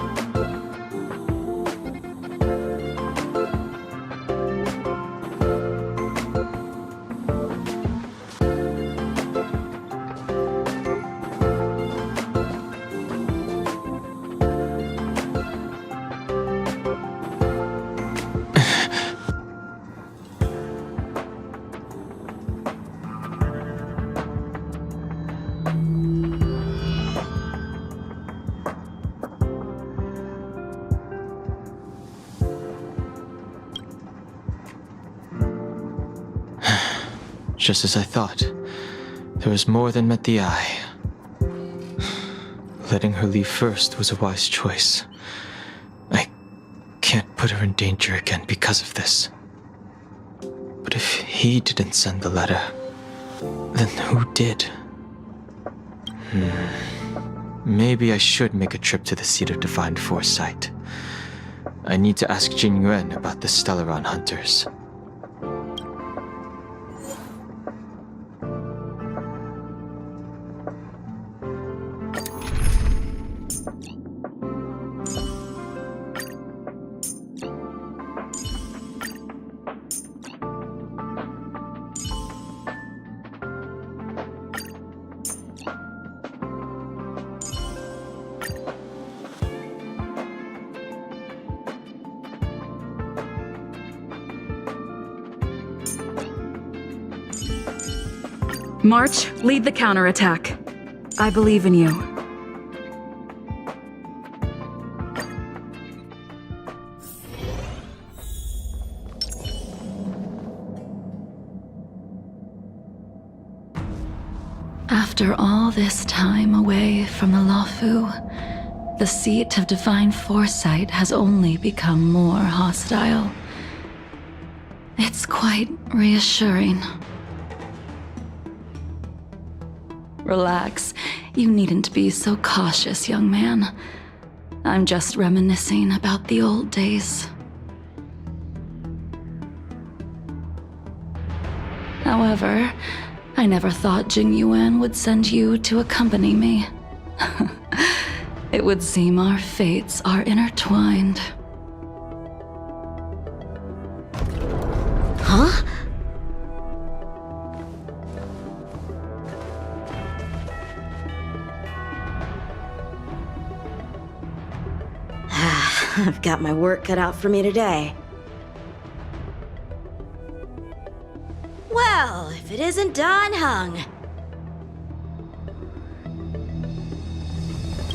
Speaker 5: just as I thought. There was more than met the eye. Letting her leave first was a wise choice. I can't put her in danger again because of this. But if he didn't send the letter, then who did? Maybe I should make a trip to the seat of divine foresight. I need to ask Jing Yuan about the Stellaron hunters.
Speaker 12: March, lead the counterattack. I believe in you.
Speaker 1: After all this time away from the Luofu, the seat of divine foresight has only become more hostile. It's quite reassuring. Relax. You needn't be so cautious, young man. I'm just reminiscing about the old days. However, I never thought Jing Yuan would send you to accompany me. It would seem our fates are intertwined.
Speaker 8: Huh?
Speaker 13: I've got my work cut out for me today. Well, if it isn't Dan Heng.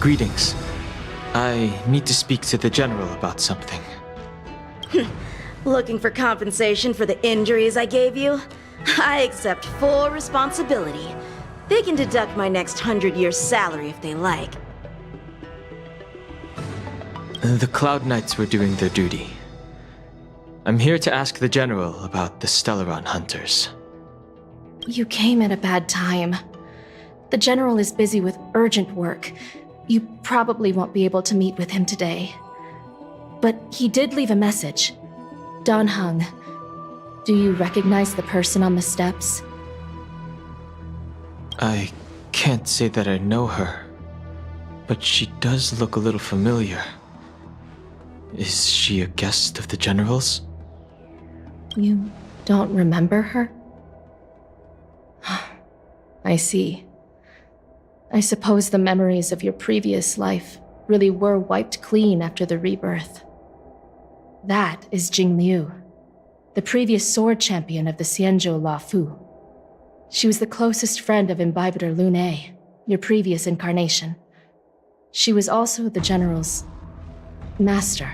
Speaker 5: Greetings. I need to speak to the General about something.
Speaker 13: Looking for compensation for the injuries I gave you? I accept full responsibility. They can deduct my next 100 years' salary if they like.
Speaker 5: The Cloud Knights were doing their duty. I'm here to ask the General about the Stellaron hunters.
Speaker 14: You came at a bad time. The General is busy with urgent work. You probably won't be able to meet with him today. But he did leave a message. Dan Heng, do you recognize the person on the steps?
Speaker 5: I can't say that I know her, but she does look a little familiar. Is she a guest of the General's?
Speaker 14: You don't remember her? I see. I suppose the memories of your previous life really were wiped clean after the rebirth. That is Jing Liu, the previous sword champion of the Xianzhou Luofu. She was the closest friend of Imbibitor Lune, your previous incarnation. She was also the General's master.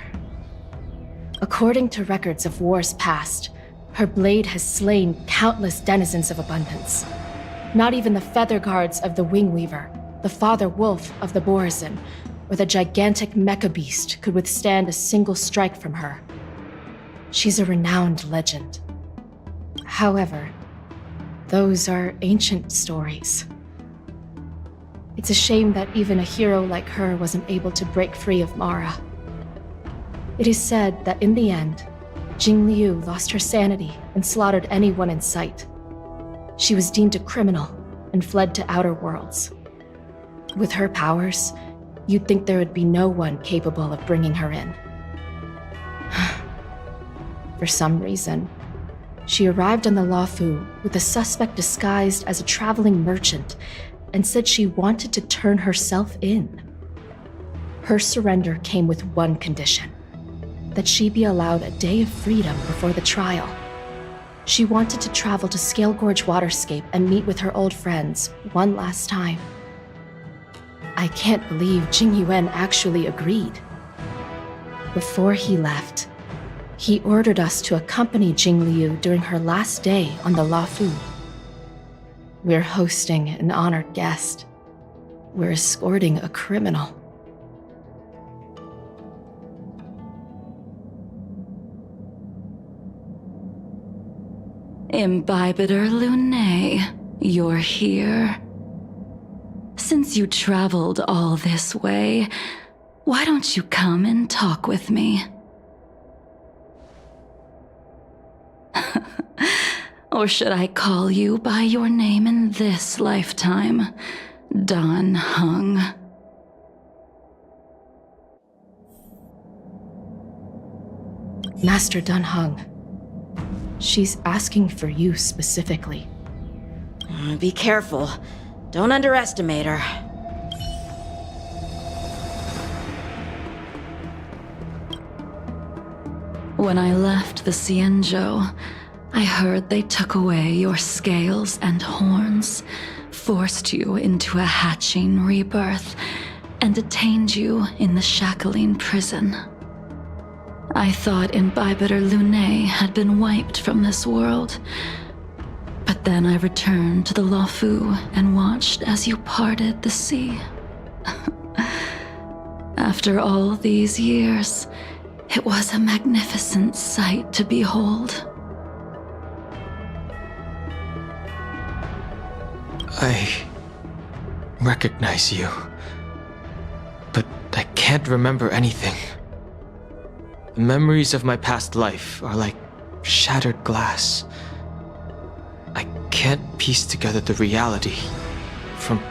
Speaker 14: According to records of wars past, her blade has slain countless denizens of abundance. Not even the feather guards of the Wing Weaver, the father wolf of the Borazin, or the gigantic mecha beast could withstand a single strike from her. She's a renowned legend. However, those are ancient stories. It's a shame that even a hero like her wasn't able to break free of Mara. It is said that in the end, Jing Liu lost her sanity and slaughtered anyone in sight. She was deemed a criminal and fled to outer worlds. With her powers, you'd think there would be no one capable of bringing her in. For some reason, she arrived on the Luofu with a suspect disguised as a traveling merchant and said she wanted to turn herself in. Her surrender came with one condition: that she be allowed a day of freedom before the trial. She wanted to travel to Scale Gorge Waterscape and meet with her old friends one last time. I can't believe Jing Yuan actually agreed. Before he left, he ordered us to accompany Jing Liu during her last day on the Luofu. We're hosting an honored guest. We're escorting a criminal.
Speaker 1: Imbibitor Lunae, you're here. Since you traveled all this way, why don't you come and talk with me? Or should I call you by your name in this lifetime? Dan Hung.
Speaker 14: Master Dan Hung. She's asking for you specifically.
Speaker 13: Be careful. Don't underestimate her.
Speaker 1: When I left the Cienjo, I heard they took away your scales and horns, forced you into a hatching rebirth, and detained you in the Shackling prison. I thought Imbibitor Lunae had been wiped from this world. But then I returned to the Luofu and watched as you parted the sea. After all these years, it was a magnificent sight to behold.
Speaker 5: I recognize you, but I can't remember anything. The memories of my past life are like shattered glass. I can't piece together the reality from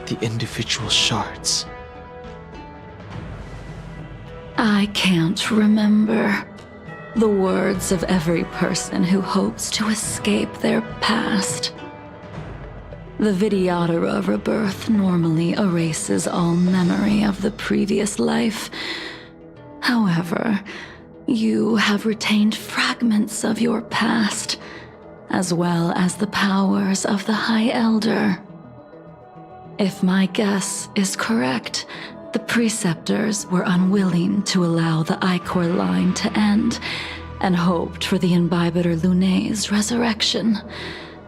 Speaker 5: the individual shards.
Speaker 1: I can't remember the words of every person who hopes to escape their past. The Vidyadhara rebirth normally erases all memory of the previous life. However, you have retained fragments of your past, as well as the powers of the High Elder. If my guess is correct, the Preceptors were unwilling to allow the Ichor line to end, and hoped for the Imbibitor Lunae's resurrection.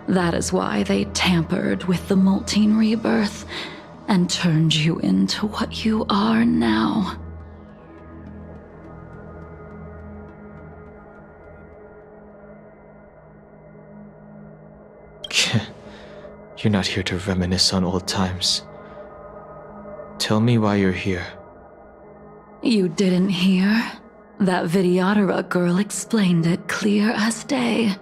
Speaker 1: That is why they tampered with the molting rebirth, and turned you into what you are now.
Speaker 5: You're not here to reminisce on old times. Tell me why you're here.
Speaker 1: You didn't hear? That Vidyadhara girl explained it clear as day.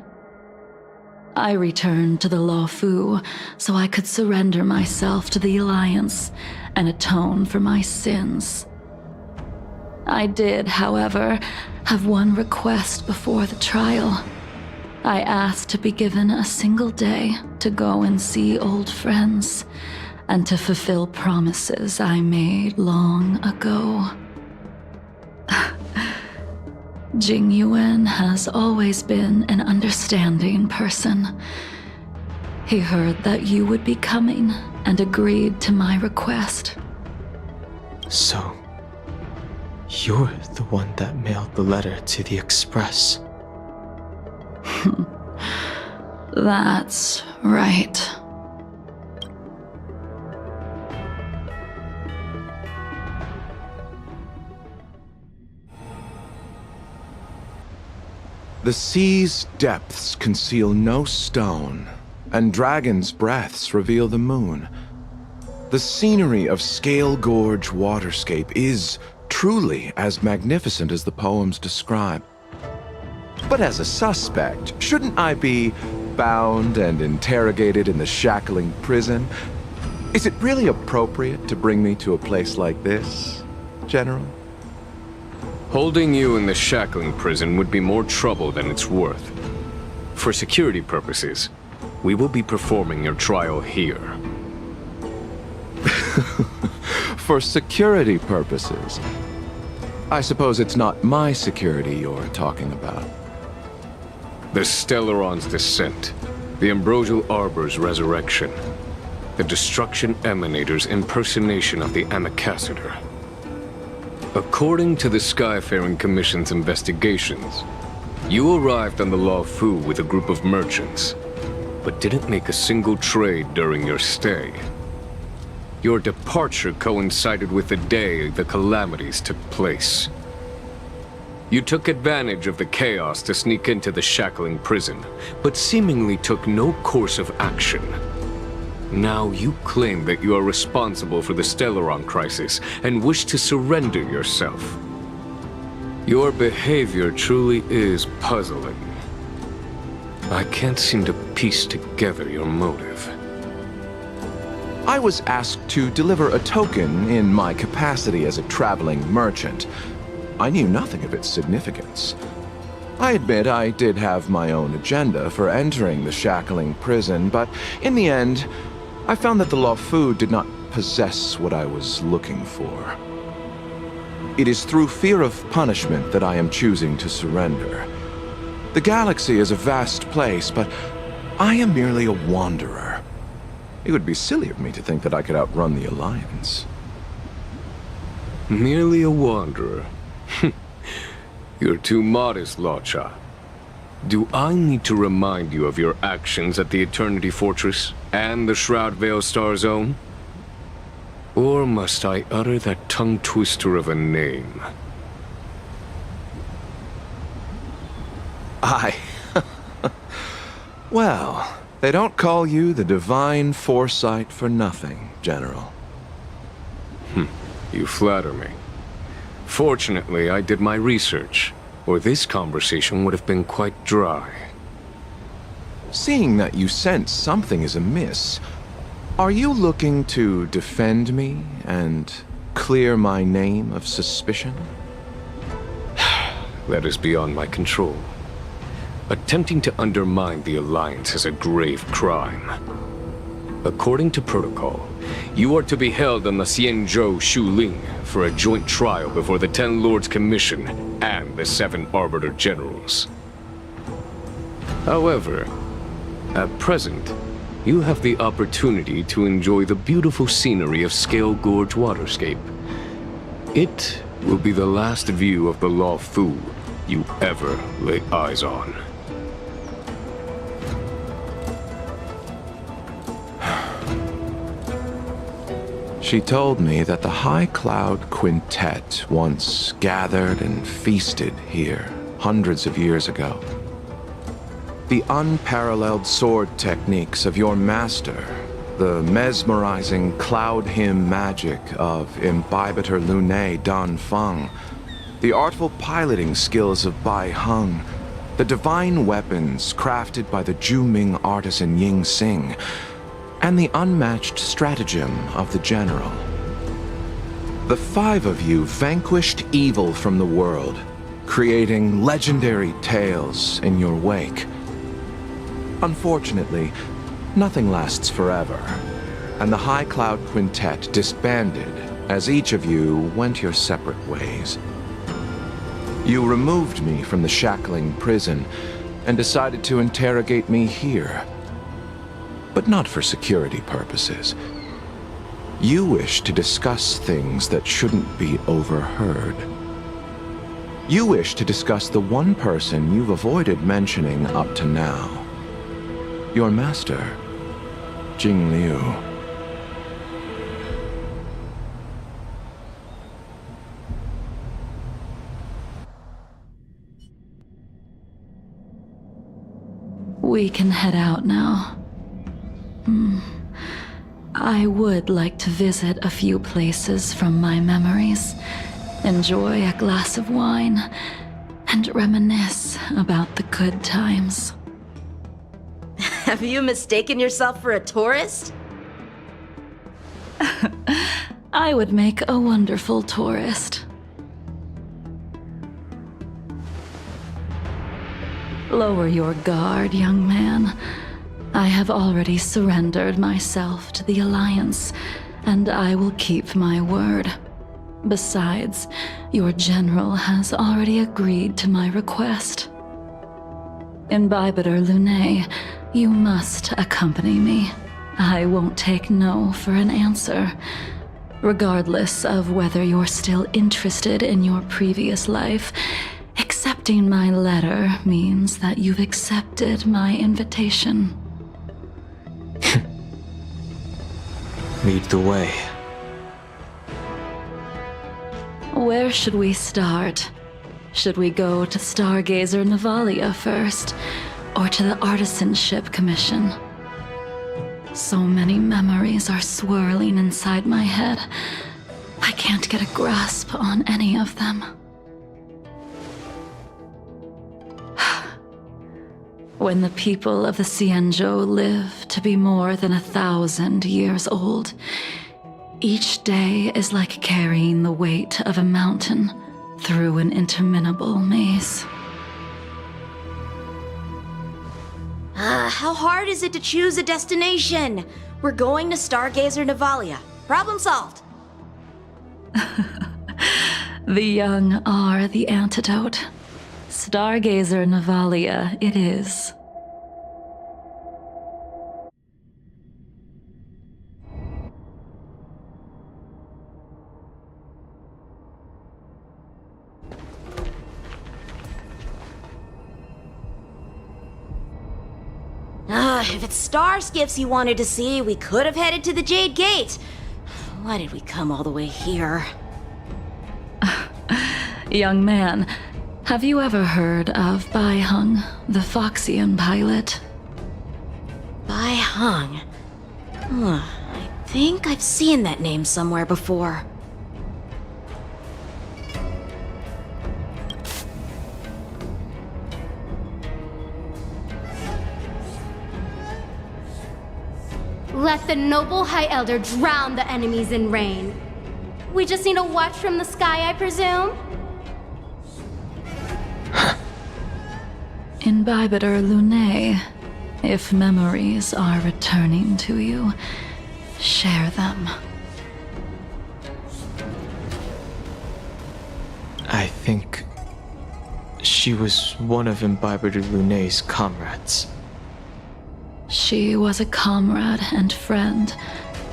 Speaker 1: I returned to the Luofu so I could surrender myself to the Alliance and atone for my sins. I did, however, have one request before the trial. I asked to be given a single day to go and see old friends, and to fulfill promises I made long ago. Jing Yuan has always been an understanding person. He heard that you would be coming and agreed to my request.
Speaker 5: So, you're the one that mailed the letter to the Express.
Speaker 1: That's right.
Speaker 15: The sea's depths conceal no stone, and dragons' breaths reveal the moon. The scenery of Scale Gorge Waterscape is truly as magnificent as the poems describe. But as a suspect, shouldn't I be bound and interrogated in the Shackling prison? Is it really appropriate to bring me to a place like this, General?
Speaker 4: Holding you in the Shackling prison would be more trouble than it's worth. For security purposes, we will be performing your trial here.
Speaker 15: For security purposes? I suppose it's not my security you're talking about.
Speaker 4: The Stellaron's descent, the Ambrosial Arbor's resurrection, the Destruction Emanator's impersonation of the Amicassator. According to the Skyfaring Commission's investigations, you arrived on the Luofu with a group of merchants. but didn't make a single trade during your stay. Your departure coincided with the day the calamities took place. You took advantage of the chaos to sneak into the shackling prison, but seemingly took no course of action. Now you claim that you are responsible for the Stellaron crisis and wish to surrender yourself. Your behavior truly is puzzling. I can't seem to piece together your motive.
Speaker 15: I was asked to deliver a token in my capacity as a traveling merchant. I knew nothing of its significance. I admit I did have my own agenda for entering the shackling prison, but in the end, I found that the Luofu did not possess what I was looking for. It is through fear of punishment that I am choosing to surrender. The galaxy is a vast place, but I am merely a wanderer. It would be silly of me to think that I could outrun the Alliance.
Speaker 4: Merely a wanderer? You're too modest, Locha. Do I need to remind you of your actions at the Eternity Fortress and the Shroud Veil Star Zone? Or must I utter that tongue-twister of a name?
Speaker 15: Well, they don't call you the Divine Foresight for nothing, General.
Speaker 4: You flatter me. Fortunately, I did my research, or this conversation would have been quite dry.
Speaker 15: Seeing that you sense something is amiss, are you looking to defend me and clear my name of suspicion?
Speaker 4: That is beyond my control. Attempting to undermine the Alliance is a grave crime. According to protocol, you are to be held on the Xianzhou Shuling for a joint trial before the Ten Lords Commission and the 7 Arbiter Generals. However, at present, you have the opportunity to enjoy the beautiful scenery of Scale Gorge Waterscape. It will be the last view of the Luofu you ever lay eyes on.
Speaker 15: She told me that the High Cloud Quintet once gathered and feasted here hundreds of years ago. The unparalleled sword techniques of your master, the mesmerizing cloud hymn magic of Imbibitor Lunae Dan Feng, the artful piloting skills of Bai Heng, the divine weapons crafted by the Juming artisan Ying Xing, and the unmatched stratagem of the General. The 5 of you vanquished evil from the world, creating legendary tales in your wake. Unfortunately, nothing lasts forever, and the High Cloud Quintet disbanded as each of you went your separate ways. You removed me from the shackling prison and decided to interrogate me here. But not for security purposes. You wish to discuss things that shouldn't be overheard. You wish to discuss the one person you've avoided mentioning up to now. Your master, Jingliu.
Speaker 1: We can head out now. I would like to visit a few places from my memories, enjoy a glass of wine, and reminisce about the good times.
Speaker 13: Have you mistaken yourself for a tourist?
Speaker 1: I would make a wonderful tourist. Lower your guard, young man. I have already surrendered myself to the Alliance, and I will keep my word. Besides, your general has already agreed to my request. Imbibitor Lunae, you must accompany me. I won't take no for an answer. Regardless of whether you're still interested in your previous life, accepting my letter means that you've accepted my invitation.
Speaker 5: Lead the way.
Speaker 14: Where should we start? Should we go to Stargazer Navalia first, or to the Artisanship Commission? So many memories are swirling inside my head. I can't get a grasp on any of them. When the people of the Xianzhou live to be more than 1,000 years old, each day is like carrying the weight of a mountain through an interminable maze.
Speaker 13: How hard is it to choose a destination? We're going to Stargazer Navalia. Problem solved.
Speaker 14: The young are the antidote. Stargazer Navalia it is.
Speaker 13: If it's star skiffs you wanted to see, we could have headed to the Jade Gate. Why did we come all the way here?
Speaker 14: Young man, have you ever heard of Bai Hung, the Foxian pilot?
Speaker 13: Bai Hung? I think I've seen that name somewhere before.
Speaker 16: Let the noble High Elder drown the enemies in rain. We just need a watch from the sky, I presume?
Speaker 14: Imbibitor Lunae, if memories are returning to you, share them.
Speaker 5: I think she was one of Imbibitor Lunae's comrades.
Speaker 14: She was a comrade and friend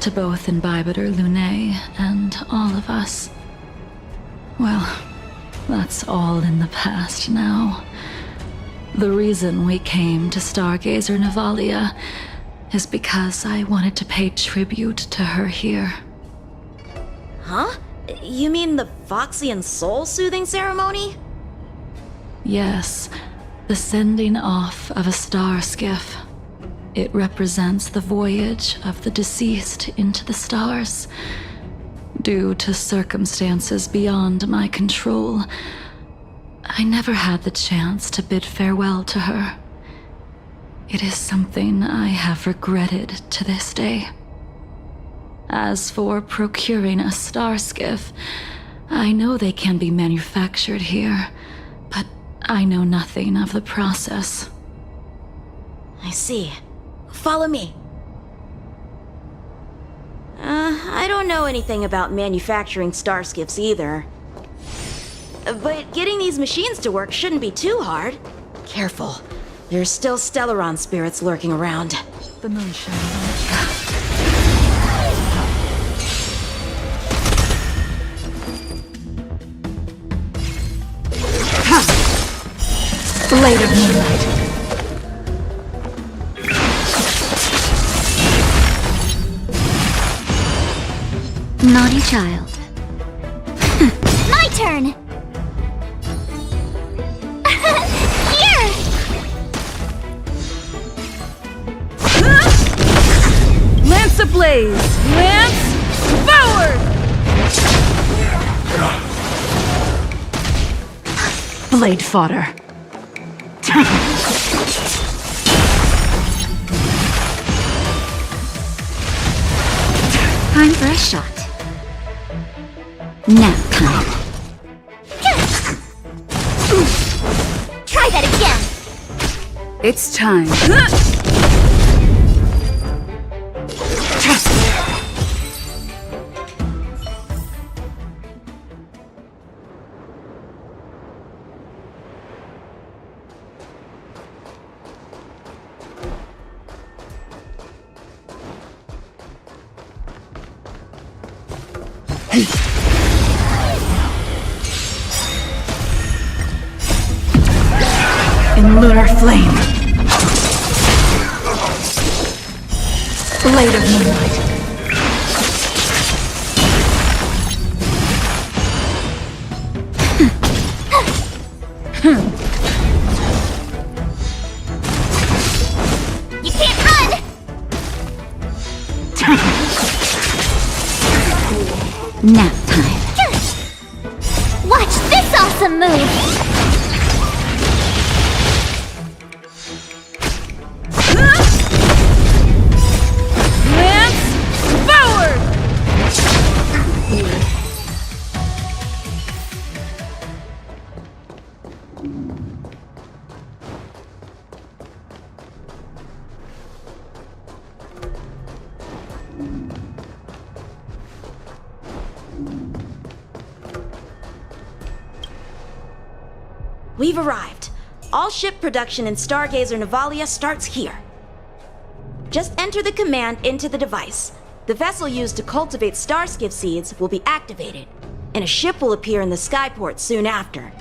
Speaker 14: to both Imbibitor Lunae and all of us. Well, that's all in the past now. The reason we came to Stargazer Navalia is because I wanted to pay tribute to her here.
Speaker 13: Huh? You mean the Foxian soul-soothing ceremony?
Speaker 14: Yes, the sending off of a star skiff. It represents the voyage of the deceased into the stars. Due to circumstances beyond my control, I never had the chance to bid farewell to her. It is something I have regretted to this day. As for procuring a star skiff, I know they can be manufactured here, but I know nothing of the process.
Speaker 13: I see. Follow me. I don't know anything about manufacturing star skiffs either. But getting these machines to work shouldn't be too hard. Careful. There's still Stellaron spirits lurking around.
Speaker 14: The moonshine.
Speaker 1: Blade of Moonlight. Naughty child.
Speaker 8: My turn! Here!
Speaker 12: Lance ablaze! Lance forward!
Speaker 1: Blade fodder. Time for a shot. Nap time.
Speaker 8: Try that again!
Speaker 12: It's time.
Speaker 1: In lunar flame. Blade of Moonlight.
Speaker 16: Awesome move!
Speaker 13: We've arrived. All ship production in Stargazer Navalia starts here. Just enter the command into the device. The vessel used to cultivate starskiff seeds will be activated, and a ship will appear in the skyport soon after.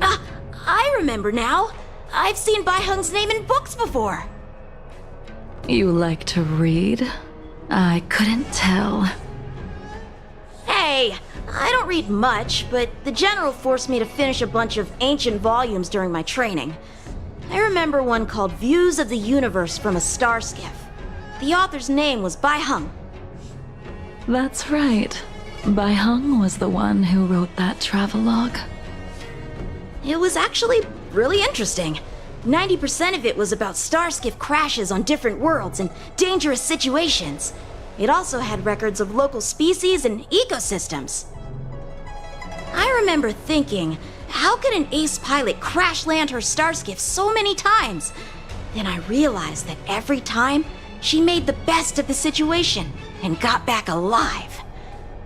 Speaker 13: I remember now. I've seen Bai Hung's name in books before.
Speaker 1: You like to read? I couldn't tell.
Speaker 13: Hey, I don't read much, but the General forced me to finish a bunch of ancient volumes during my training. I remember one called Views of the Universe from a Starskiff. The author's name was Bai Hung.
Speaker 1: That's right. Bai Hung was the one who wrote that travelogue.
Speaker 13: It was actually really interesting. 90% of it was about starskiff crashes on different worlds and dangerous situations. It also had records of local species and ecosystems. I remember thinking, how could an ace pilot crash land her starskiff so many times? Then I realized that every time, she made the best of the situation and got back alive.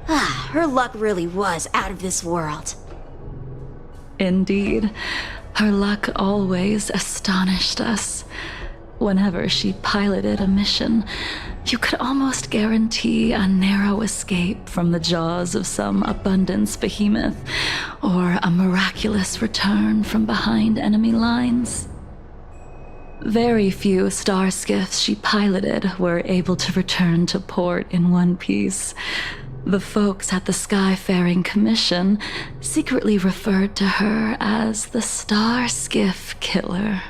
Speaker 13: Her luck really was out of this world.
Speaker 1: Indeed. Her luck always astonished us. Whenever she piloted a mission, you could almost guarantee a narrow escape from the jaws of some abundance behemoth, or a miraculous return from behind enemy lines. Very few starskiffs she piloted were able to return to port in one piece. The folks at the Skyfaring Commission secretly referred to her as the Starskiff Killer.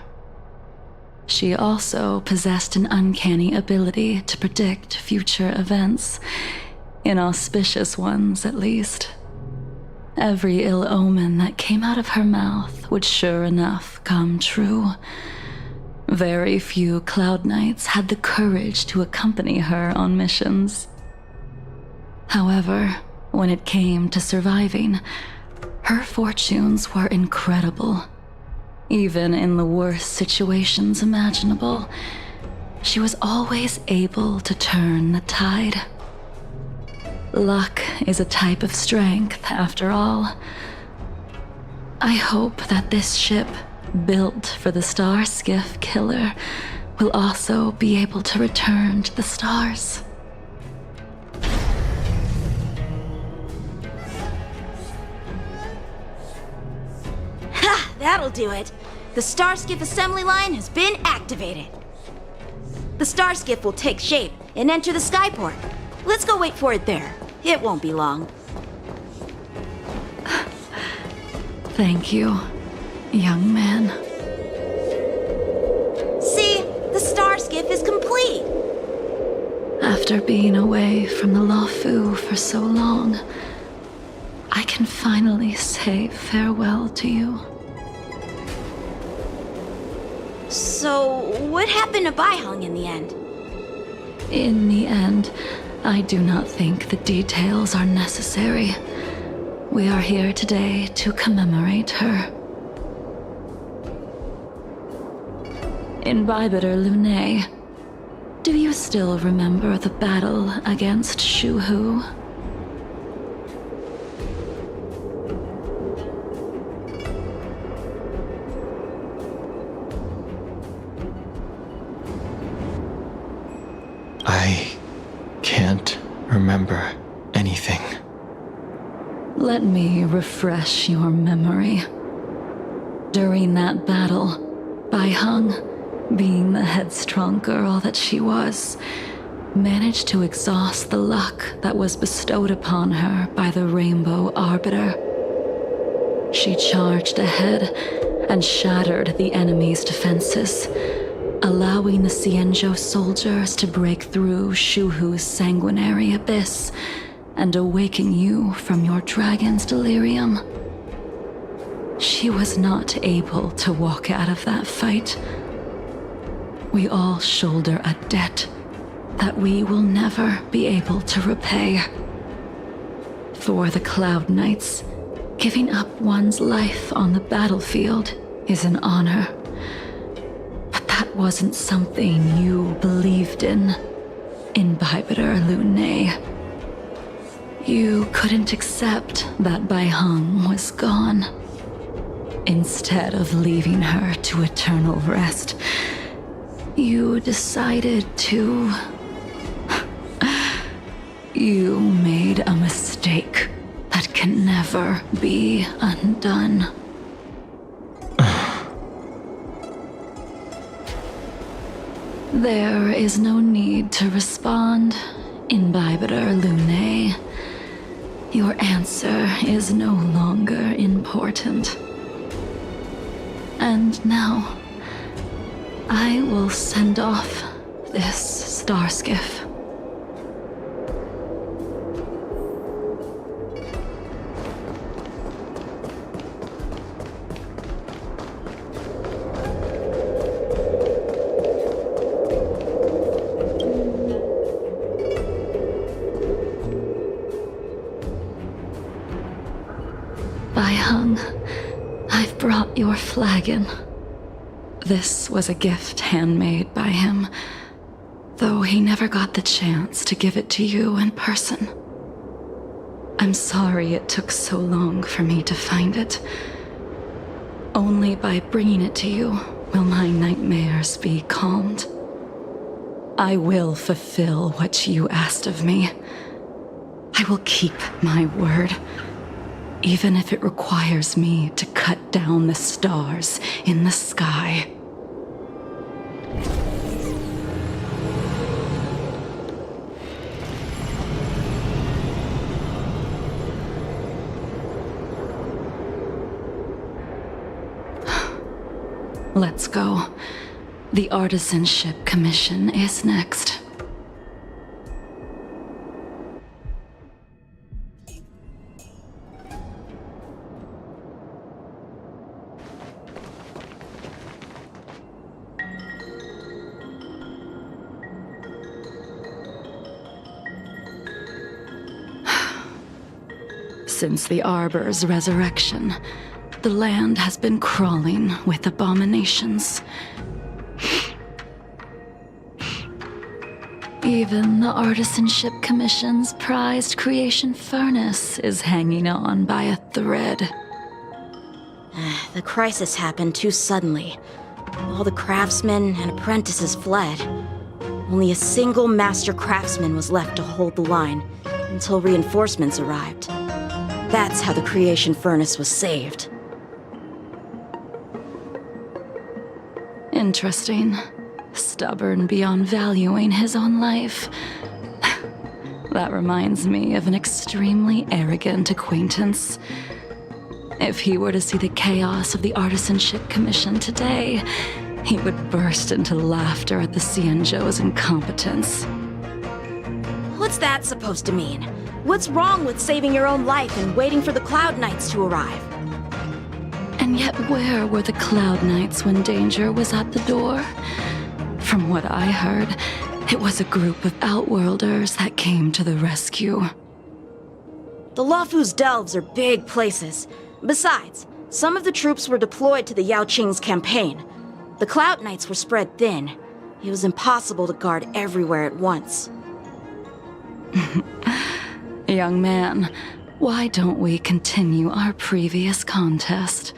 Speaker 1: She also possessed an uncanny ability to predict future events, inauspicious ones at least. Every ill omen that came out of her mouth would sure enough come true. Very few Cloud Knights had the courage to accompany her on missions. However, when it came to surviving, her fortunes were incredible. Even in the worst situations imaginable, she was always able to turn the tide. Luck is a type of strength, after all. I hope that this ship, built for the Starskiff Killer, will also be able to return to the stars.
Speaker 13: Ha! That'll do it. The Starskiff assembly line has been activated. The Starskiff will take shape and enter the skyport. Let's go wait for it there. It won't be long.
Speaker 1: Thank you, young man.
Speaker 13: See? The Starskiff is complete.
Speaker 1: After being away from the Luofu for so long, I can finally say farewell to you.
Speaker 13: So, what happened to Bai Hung in the end?
Speaker 1: In the end, I do not think the details are necessary. We are here today to commemorate her. In Bibiter Lunae, do you still remember the battle against Shuhu?
Speaker 5: I can't remember anything.
Speaker 1: Let me refresh your memory. During that battle, Bai Hung, being the headstrong girl that she was, managed to exhaust the luck that was bestowed upon her by the Rainbow Arbiter. She charged ahead and shattered the enemy's defenses, allowing the Xianzhou soldiers to break through Shuhu's sanguinary abyss and awaken you from your dragon's delirium. She was not able to walk out of that fight. We all shoulder a debt that we will never be able to repay. For the Cloud Knights, giving up one's life on the battlefield is an honor. But that wasn't something you believed in Imbibitor Lunae. You couldn't accept that Bai Heng was gone. Instead of leaving her to eternal rest, you decided to... You made a mistake that can never be undone. There is no need to respond, Imbibitor Lunae. Your answer is no longer important. And now, I will send off this star skiff. Bai Heng, I've brought your flagon. This was a gift handmade by him, though he never got the chance to give it to you in person. I'm sorry it took so long for me to find it. Only by bringing it to you will my nightmares be calmed. I will fulfill what you asked of me. I will keep my word, even if it requires me to cut down the stars in the sky. Let's go. The Artisanship Commission is next. Since the Arbor's resurrection, the land has been crawling with abominations. Even the Artisanship Commission's prized creation furnace is hanging on by a thread.
Speaker 13: The crisis happened too suddenly. All the craftsmen and apprentices fled. Only a single master craftsman was left to hold the line until reinforcements arrived. That's how the creation furnace was saved.
Speaker 1: Interesting. Stubborn beyond valuing his own life. That reminds me of an extremely arrogant acquaintance. If he were to see the chaos of the Artisanship Commission today, he would burst into laughter at the Xianzhou's incompetence.
Speaker 13: What's that supposed to mean? What's wrong with saving your own life and waiting for the Cloud Knights to arrive?
Speaker 1: And yet where were the Cloud Knights when danger was at the door? From what I heard, it was a group of Outworlders that came to the rescue.
Speaker 13: The Luofu's delves are big places. Besides, some of the troops were deployed to the Yao Qing's campaign. The Cloud Knights were spread thin. It was impossible to guard everywhere at once.
Speaker 1: Young man, why don't we continue our previous contest?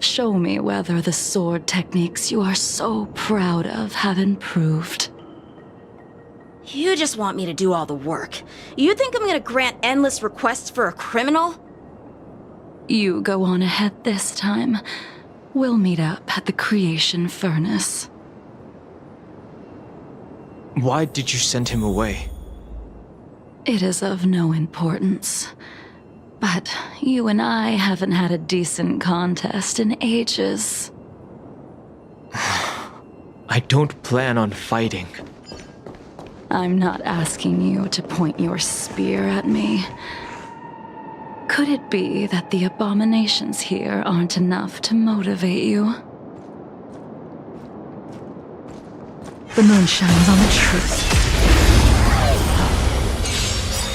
Speaker 1: Show me whether the sword techniques you are so proud of have improved.
Speaker 13: You just want me to do all the work. You think I'm gonna grant endless requests for a criminal?
Speaker 1: You go on ahead this time. We'll meet up at the creation furnace.
Speaker 5: Why did you send him away?
Speaker 1: It is of no importance. But you and I haven't had a decent contest in ages.
Speaker 5: I don't plan on fighting.
Speaker 1: I'm not asking you to point your spear at me. Could it be that the abominations here aren't enough to motivate you? The moon shines on the truth.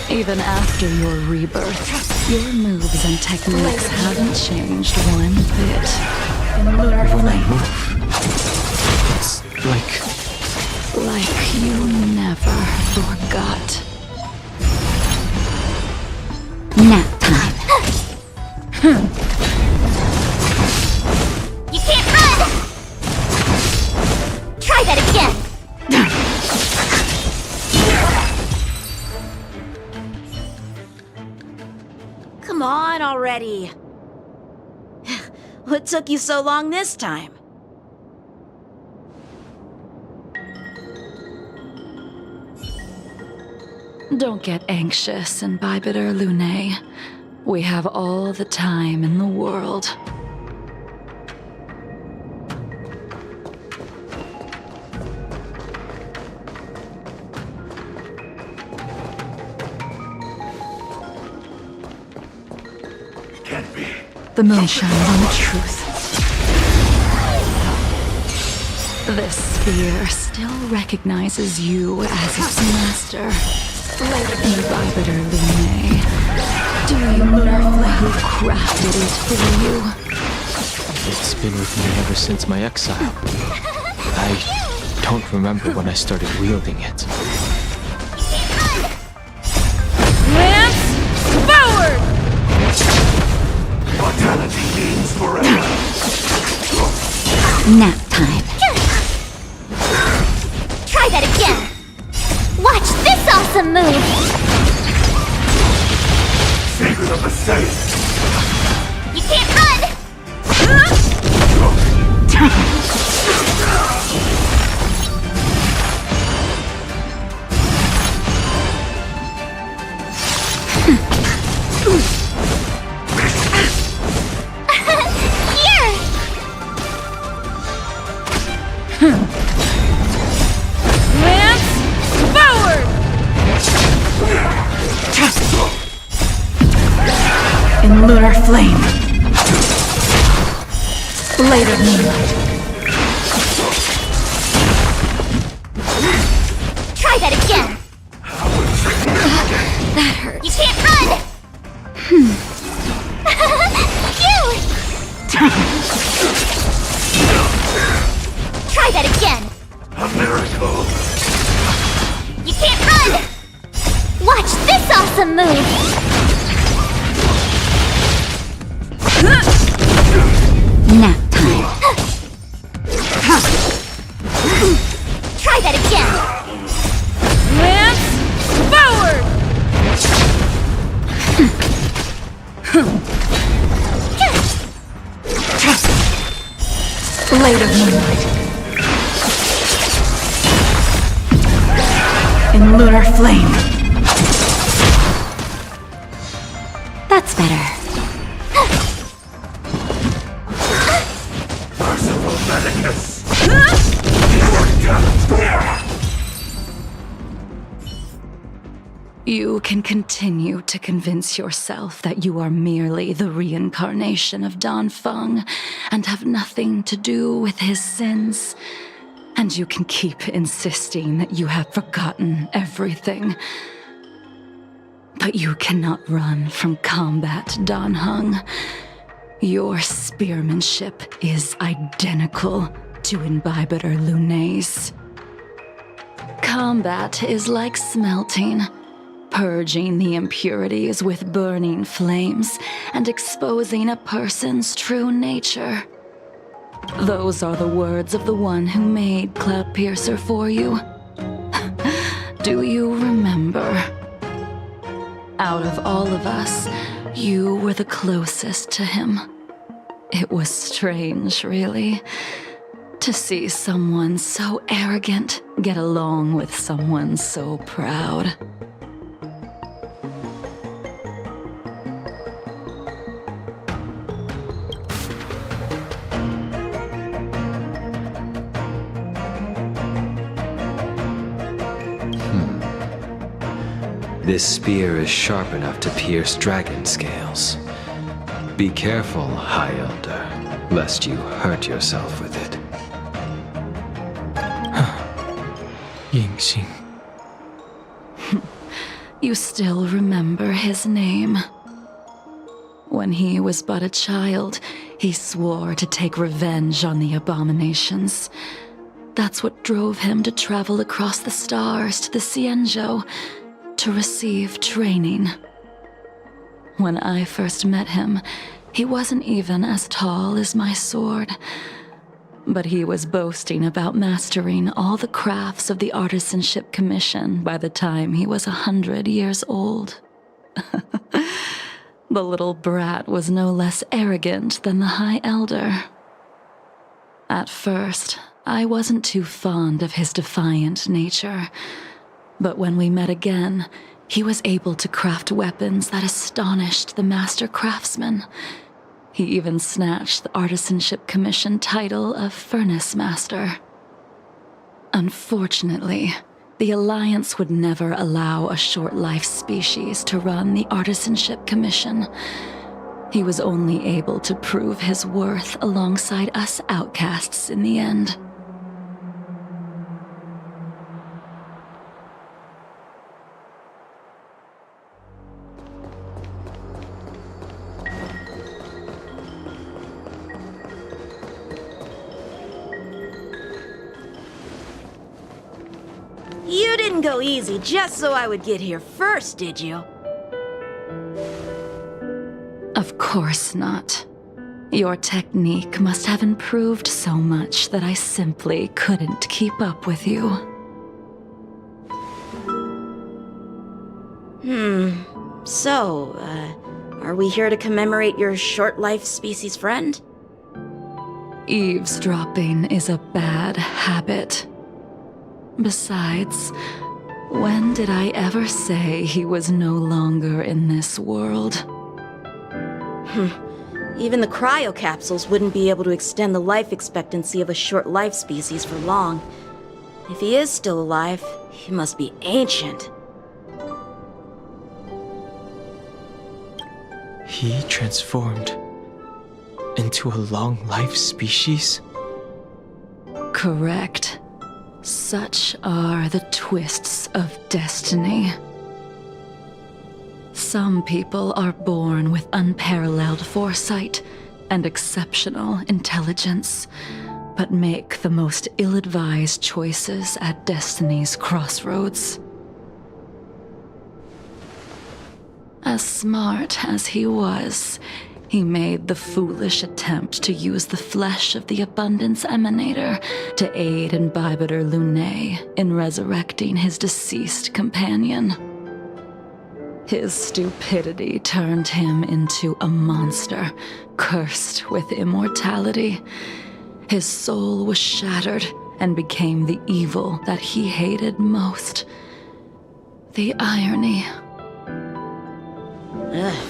Speaker 1: Even after your rebirth, your moves and techniques haven't changed one bit.
Speaker 5: When I move, it's
Speaker 1: like you never forgot. Nap time.
Speaker 8: You can't run! Try that again!
Speaker 13: Come on already. What took you so long this time?
Speaker 1: Don't get anxious, Imbibitor Lunae. We have all the time in the world.
Speaker 3: Can't be.
Speaker 1: The moon shines on the truth. This sphere still recognizes you as its master. Imbibitor Lunae. Do you know who crafted it for you?
Speaker 5: It's been with me ever since my exile. I don't remember when I started wielding it.
Speaker 11: Lance, forward!
Speaker 3: Mortality means forever.
Speaker 1: Nap time.
Speaker 8: Try that again! Watch this awesome move!
Speaker 3: Secret of the saints.
Speaker 8: You can't run!
Speaker 11: Lance, forward!
Speaker 1: In lunar flame. Blade of moonlight.
Speaker 8: Try that again! That hurt. You can't run! Phew! Try that again!
Speaker 3: A miracle.
Speaker 8: You can't run! Watch this awesome move!
Speaker 1: Nap time.
Speaker 8: Try that again!
Speaker 11: Lance, forward!
Speaker 1: Blade of moonlight. In lunar flame. That's better.
Speaker 3: Merciful medicus. Your talent.
Speaker 1: You can continue to convince yourself that you are merely the reincarnation of Dan Feng and have nothing to do with his sins. And you can keep insisting that you have forgotten everything. But you cannot run from combat, Dan Heng. Your spearmanship is identical to Imbibitor Lunae's. Combat is like smelting, purging the impurities with burning flames and exposing a person's true nature. Those are the words of the one who made Cloudpiercer for you. Do you remember? Out of all of us, you were the closest to him. It was strange, really, to see someone so arrogant get along with someone so proud.
Speaker 17: This spear is sharp enough to pierce dragon scales. Be careful, High Elder, lest you hurt yourself with it.
Speaker 5: Yingxing.
Speaker 1: You still remember his name. When he was but a child, he swore to take revenge on the abominations. That's what drove him to travel across the stars to the Xianzhou to receive training. When I first met him, he wasn't even as tall as my sword. But he was boasting about mastering all the crafts of the Artisanship Commission by the time he was 100 years old. The little brat was no less arrogant than the High Elder. At first, I wasn't too fond of his defiant nature. But when we met again, he was able to craft weapons that astonished the master craftsmen. He even snatched the Artisanship Commission title of Furnace Master. Unfortunately, the Alliance would never allow a short-life species to run the Artisanship Commission. He was only able to prove his worth alongside us outcasts in the end.
Speaker 13: You didn't go easy just so I would get here first, did you?
Speaker 1: Of course not. Your technique must have improved so much that I simply couldn't keep up with you.
Speaker 13: So, are we here to commemorate your short-life species friend?
Speaker 1: Eavesdropping is a bad habit. Besides, when did I ever say he was no longer in this world?
Speaker 13: Even the cryocapsules wouldn't be able to extend the life expectancy of a short-life species for long. If he is still alive, he must be ancient.
Speaker 5: He transformed into a long-life species?
Speaker 1: Correct. Such are the twists of destiny. Some people are born with unparalleled foresight and exceptional intelligence, but make the most ill-advised choices at destiny's crossroads. As smart as he was, he made the foolish attempt to use the flesh of the Abundance Emanator to aid in Bibiter Lunae in resurrecting his deceased companion. His stupidity turned him into a monster, cursed with immortality. His soul was shattered and became the evil that he hated most. The irony.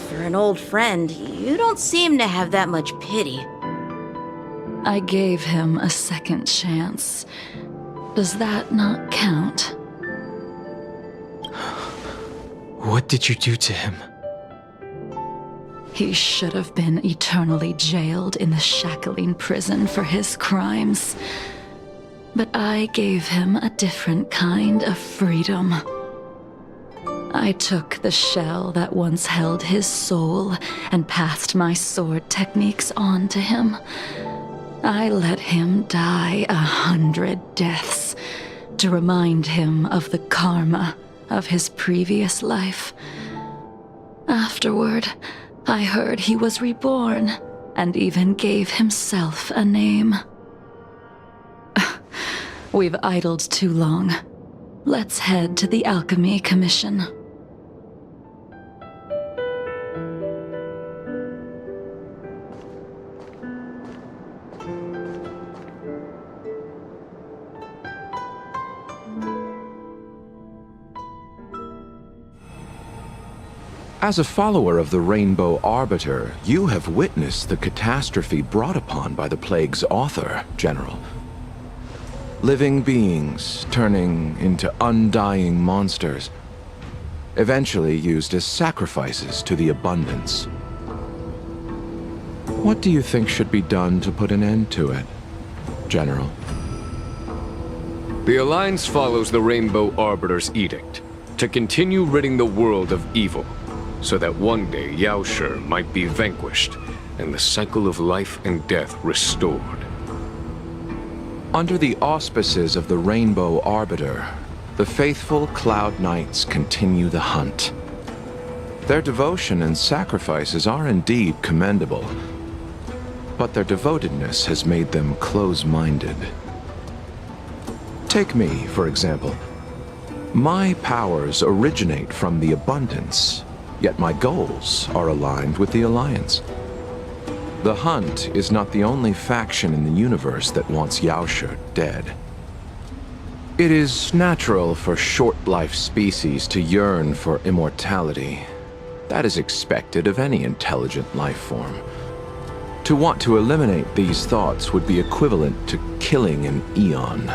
Speaker 13: For an old friend, you don't seem to have that much pity.
Speaker 1: I gave him a second chance. Does that not count?
Speaker 5: What did you do to him?
Speaker 1: He should have been eternally jailed in the shackling prison for his crimes. But I gave him a different kind of freedom. I took the shell that once held his soul and passed my sword techniques on to him. I let him die 100 deaths to remind him of the karma of his previous life. Afterward, I heard he was reborn and even gave himself a name. We've idled too long. Let's head to the Alchemy Commission.
Speaker 15: As a follower of the Rainbow Arbiter, you have witnessed the catastrophe brought upon by the plague's author, General. Living beings turning into undying monsters. eventually used as sacrifices to the abundance. What do you think should be done to put an end to it, General?
Speaker 4: The Alliance follows the Rainbow Arbiter's edict to continue ridding the world of evil, so that one day Yaoshi might be vanquished and the cycle of life and death restored.
Speaker 15: Under the auspices of the Rainbow Arbiter, the faithful Cloud Knights continue the hunt. Their devotion and sacrifices are indeed commendable, but their devotedness has made them close-minded. Take me, for example. My powers originate from the abundance, yet my goals are aligned with the Alliance. The Hunt is not the only faction in the universe that wants Yaoshi dead. It is natural for short-life species to yearn for immortality. That is expected of any intelligent life form. To want to eliminate these thoughts would be equivalent to killing an eon.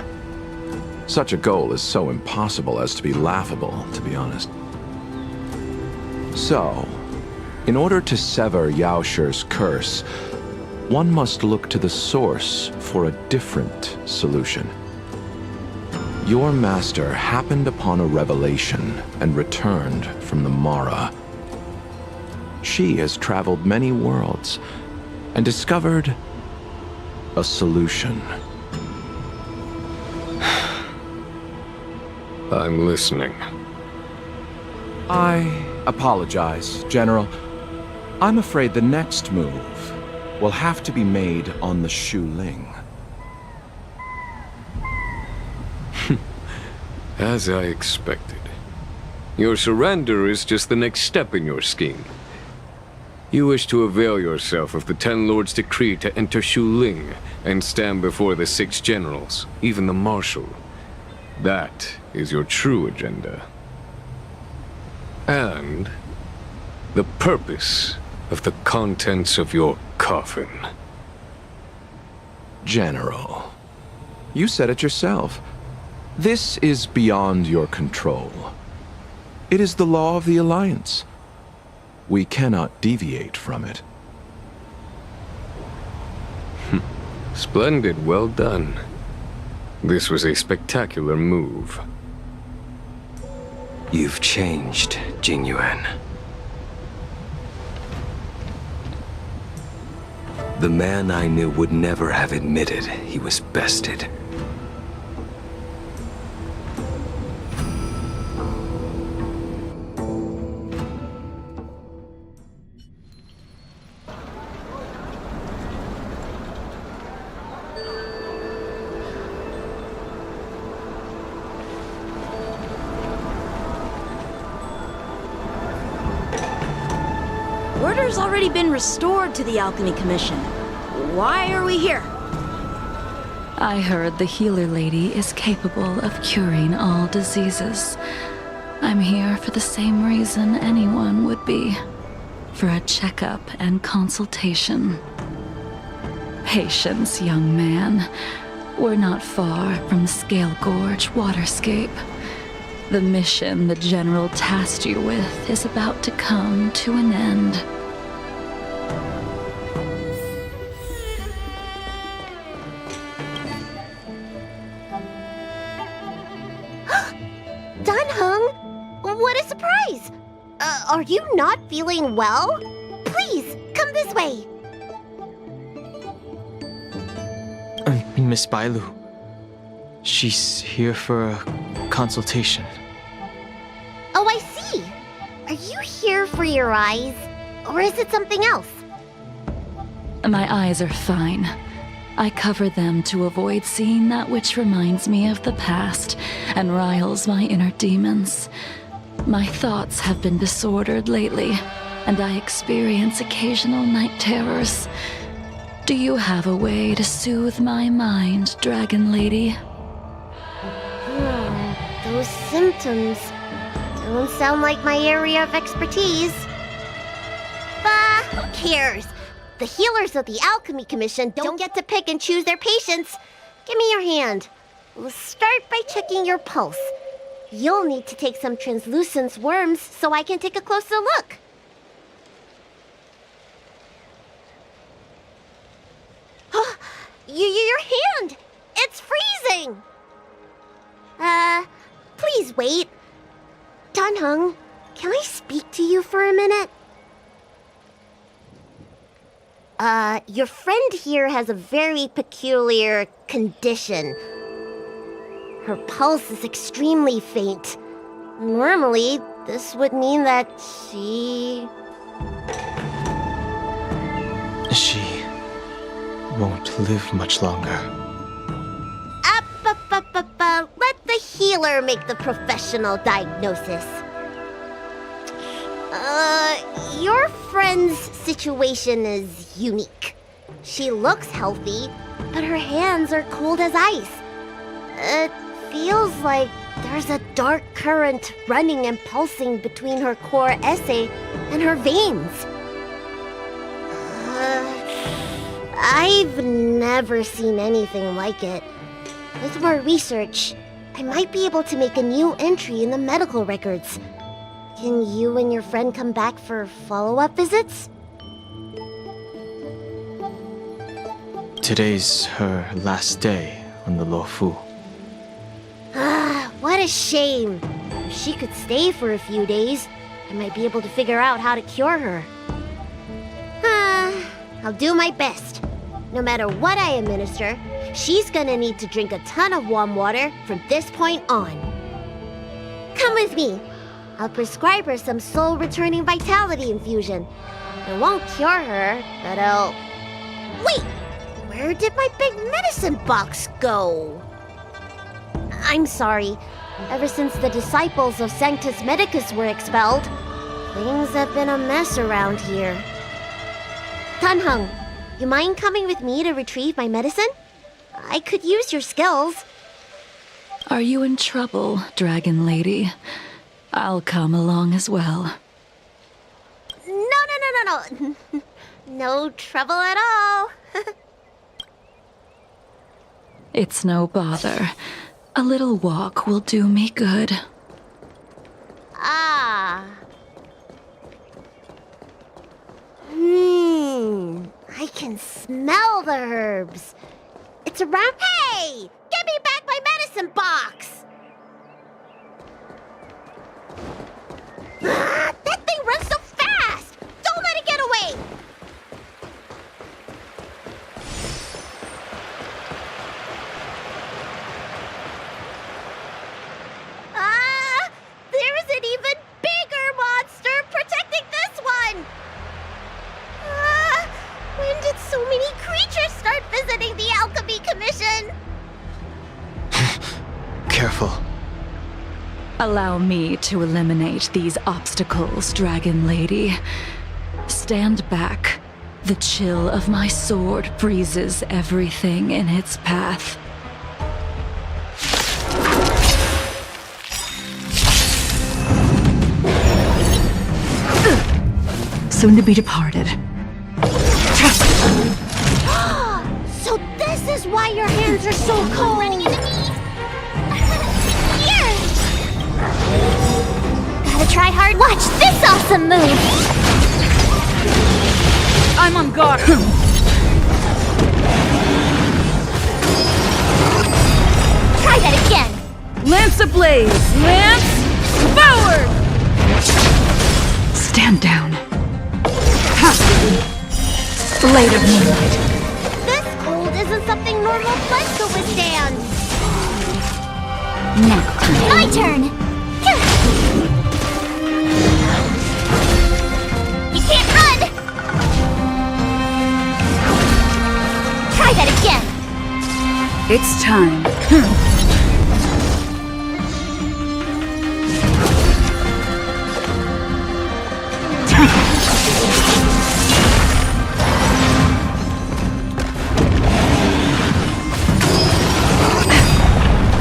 Speaker 15: Such a goal is so impossible as to be laughable, to be honest. So, in order to sever Yaoshi's curse, one must look to the source for a different solution. Your master happened upon a revelation and returned from the Mara. She has traveled many worlds and discovered a solution.
Speaker 4: I'm listening.
Speaker 15: I apologize, General. I'm afraid the next move will have to be made on the Shu Ling.
Speaker 4: As I expected. Your surrender is just the next step in your scheme. You wish to avail yourself of the Ten Lords' decree to enter Shu Ling and stand before the 6 generals, even the Marshal. That is your true agenda. And the purpose of the contents of your coffin.
Speaker 15: General, you said it yourself. This is beyond your control. It is the law of the Alliance. We cannot deviate from it.
Speaker 4: Splendid, well done. This was a spectacular move.
Speaker 17: You've changed, Jingyuan. The man I knew would never have admitted he was bested.
Speaker 13: Order's already been restored to the Alchemy Commission. Why are we here?
Speaker 1: I heard the healer lady is capable of curing all diseases. I'm here for the same reason anyone would be. For a checkup and consultation. Patience, young man. We're not far from Scale Gorge Waterscape. The mission the General tasked you with is about to come to an end.
Speaker 8: What a surprise! Are you not feeling well? Please, come this way.
Speaker 5: Miss Bailu. She's here for a consultation.
Speaker 8: Oh, I see. Are you here for your eyes? Or is it something else?
Speaker 1: My eyes are fine. I cover them to avoid seeing that which reminds me of the past and riles my inner demons. My thoughts have been disordered lately, and I experience occasional night terrors. Do you have a way to soothe my mind, Dragon Lady?
Speaker 8: Those symptoms don't sound like my area of expertise. But who cares? The healers of the Alchemy Commission don't get to pick and choose their patients. Give me your hand. We'll start by checking your pulse. You'll need to take some translucent worms so I can take a closer look. Your hand! It's freezing! Please wait. Dan Heng, can I speak to you for a minute? Your friend here has a very peculiar condition. Her pulse is extremely faint. Normally, this would mean that she
Speaker 5: won't live much longer.
Speaker 8: Let the healer make the professional diagnosis. Your friend's situation is unique. She looks healthy, but her hands are cold as ice. It feels like there's a dark current running and pulsing between her core esse and her veins. I've never seen anything like it. With more research, I might be able to make a new entry in the medical records. Can you and your friend come back for follow-up visits?
Speaker 5: Today's her last day on the Luofu.
Speaker 8: What a shame. If she could stay for a few days, I might be able to figure out how to cure her. I'll do my best. No matter what I administer, she's gonna need to drink a ton of warm water from this point on. Come with me. I'll prescribe her some soul-returning vitality infusion. It won't cure her, but I'll... Wait! Where did my big medicine box go? I'm sorry. Ever since the disciples of Sanctus Medicus were expelled, things have been a mess around here. Dan Heng, you mind coming with me to retrieve my medicine? I could use your skills.
Speaker 1: Are you in trouble, Dragon Lady? I'll come along as well.
Speaker 8: No. No trouble at all.
Speaker 1: It's no bother. A little walk will do me good.
Speaker 8: I can smell the herbs. It's around... Hey! Give me back my medicine box! That thing runs so fast! Don't let it get away! There's an even bigger monster protecting this one! When did so many creatures start visiting the Alchemy Commission?
Speaker 5: Careful.
Speaker 1: Allow me to eliminate these obstacles, Dragon Lady. Stand back. The chill of my sword freezes everything in its path. Soon to be departed.
Speaker 8: So this is why your hands are so cold! Running into me? Here! Gotta try hard. Watch this awesome move!
Speaker 12: I'm on guard.
Speaker 8: Try that again!
Speaker 12: Lance ablaze! Lance forward!
Speaker 1: Stand down. Blade of moonlight.
Speaker 8: This cold isn't something normal flesh could withstand.
Speaker 1: Now turn.
Speaker 8: My turn! You can't run! Try that again!
Speaker 12: It's time.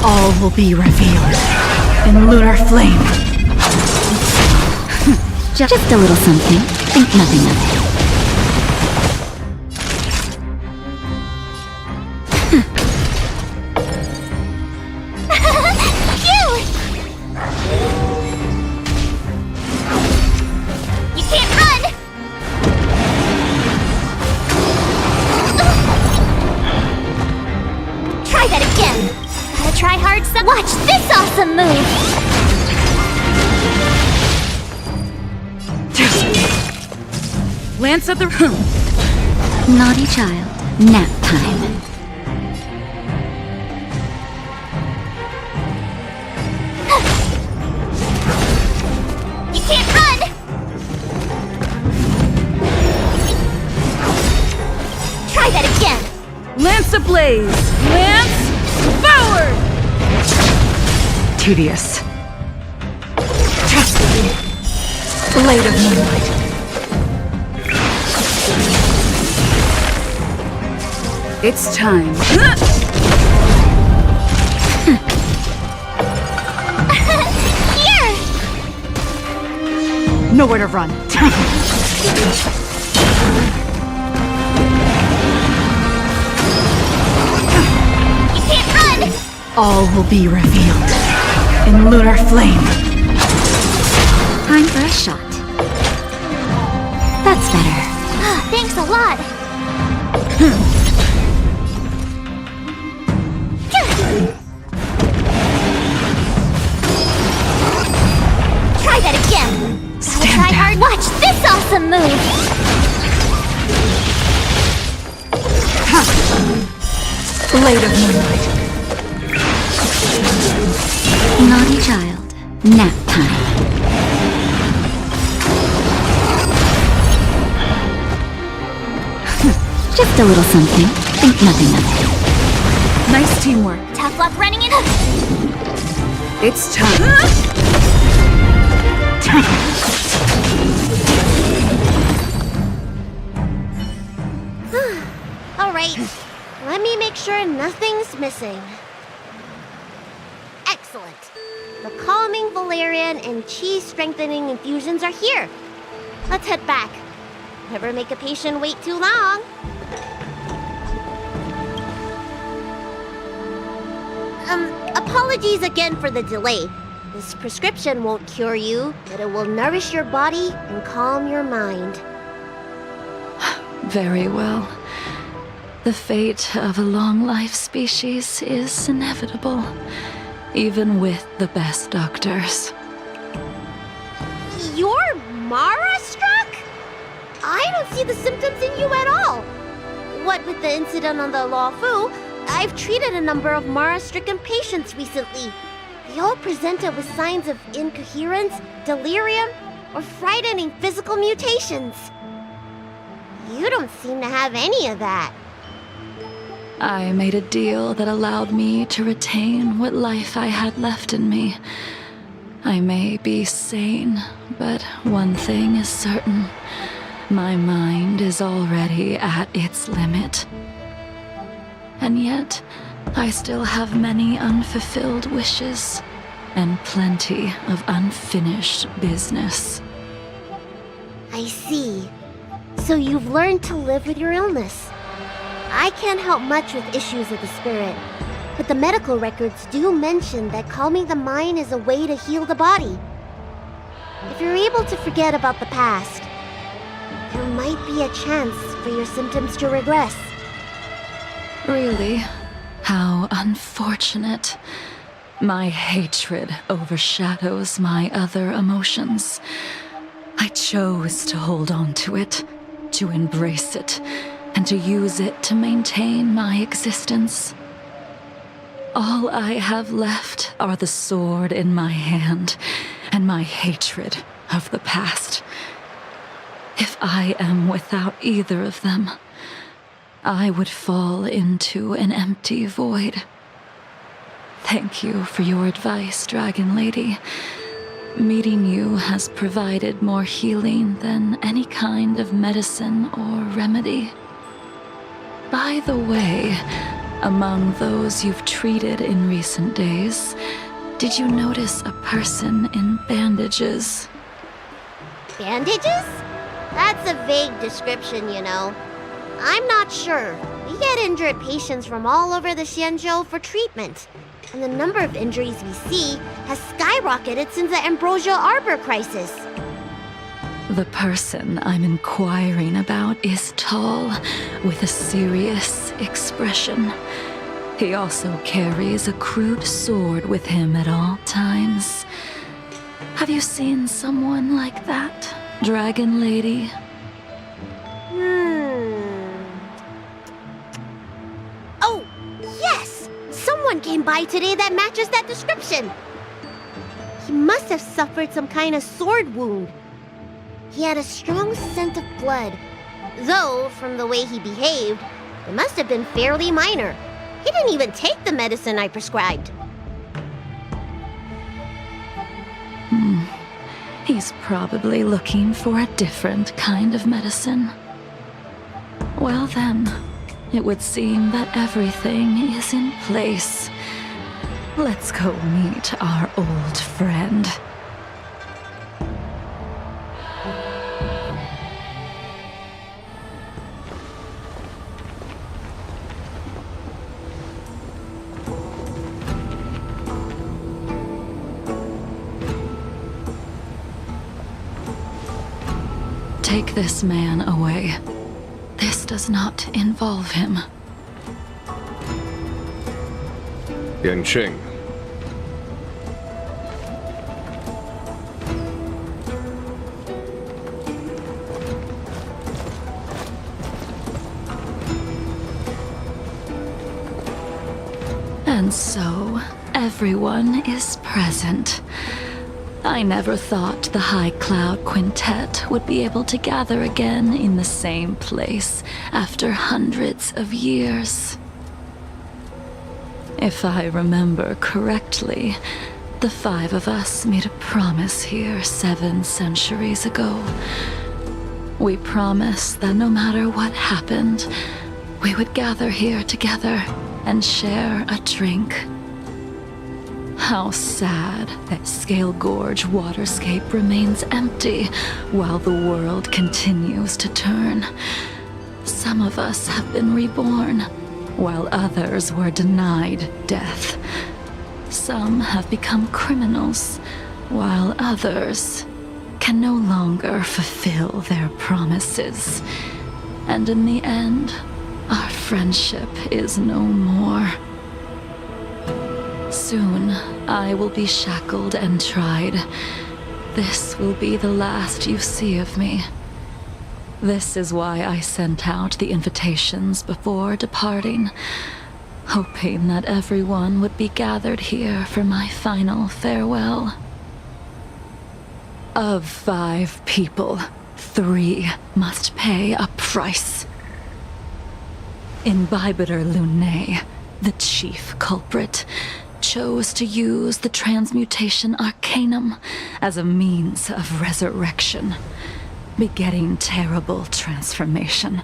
Speaker 1: All will be revealed in lunar flame. Just a little something. Think nothing of it.
Speaker 8: Phew! hard side. Watch this awesome move!
Speaker 12: Lance at the
Speaker 1: Naughty child. Nap time.
Speaker 8: You can't run! Try that again!
Speaker 12: Lance ablaze! Lance forward! Tedious. Blade of moonlight. It's time.
Speaker 8: Here!
Speaker 12: Nowhere to run.
Speaker 8: You can't run!
Speaker 12: All will be revealed in lunar flame.
Speaker 1: Time for a shot. That's better.
Speaker 8: Thanks a lot! Try that again! Try hard! Watch this awesome move!
Speaker 12: Blade of moonlight.
Speaker 1: Naughty child. Nap time. Just a little something. Think nothing of it.
Speaker 12: Nice teamwork.
Speaker 8: Tough luck running in.
Speaker 12: It's time.
Speaker 8: Alright, let me make sure nothing's missing. Excellent. The calming valerian and chi strengthening infusions are here. Let's head back. Never make a patient wait too long. Apologies again for the delay. This prescription won't cure you, but it will nourish your body and calm your mind.
Speaker 14: Very well. The fate of a long-life species is inevitable, even with the best doctors.
Speaker 8: You're Mara-struck? I don't see the symptoms in you at all. What with the incident on the Law Fu, I've treated a number of Mara-stricken patients recently. They all presented with signs of incoherence, delirium, or frightening physical mutations. You don't seem to have any of that.
Speaker 14: I made a deal that allowed me to retain what life I had left in me. I may be sane, but one thing is certain. My mind is already at its limit. And yet, I still have many unfulfilled wishes, and plenty of unfinished business.
Speaker 8: I see. So you've learned to live with your illness. I can't help much with issues of the spirit, but the medical records do mention that calming the mind is a way to heal the body. If you're able to forget about the past, there might be a chance for your symptoms to regress.
Speaker 14: Really? How unfortunate. My hatred overshadows my other emotions. I chose to hold on to it, to embrace it, and to use it to maintain my existence. All I have left are the sword in my hand and my hatred of the past. If I am without either of them, I would fall into an empty void. Thank you for your advice, Dragon Lady. Meeting you has provided more healing than any kind of medicine or remedy. By the way, among those you've treated in recent days, did you notice a person in bandages?
Speaker 8: Bandages? That's a vague description, you know. I'm not sure. We get injured patients from all over the Xianzhou for treatment, and the number of injuries we see has skyrocketed since the Ambrosia Arbor crisis.
Speaker 14: The person I'm inquiring about is tall, with a serious expression.
Speaker 1: He also carries a crude sword with him at all times. Have you seen someone like that, Dragon Lady?
Speaker 8: Oh, yes! Someone came by today that matches that description. He must have suffered some kind of sword wound. He had a strong scent of blood, though, from the way he behaved, it must have been fairly minor. He didn't even take the medicine I prescribed.
Speaker 1: He's probably looking for a different kind of medicine. Well then, it would seem that everything is in place. Let's go meet our old friend. Take this man away. This does not involve him.
Speaker 4: Yanqing.
Speaker 1: And so, everyone is present. I never thought the High Cloud Quintet would be able to gather again in the same place after hundreds of years. If I remember correctly, the 5 of us made a promise here 7 centuries ago. We promised that no matter what happened, we would gather here together and share a drink. How sad that Scale Gorge waterscape remains empty while the world continues to turn. Some of us have been reborn, while others were denied death. Some have become criminals, while others can no longer fulfill their promises. And in the end, our friendship is no more. Soon, I will be shackled and tried. This will be the last you see of me. This is why I sent out the invitations before departing, hoping that everyone would be gathered here for my final farewell. Of 5 people, 3 must pay a price. Imbibitor Lunae, the chief culprit, chose to use the transmutation arcanum as a means of resurrection, begetting terrible transformation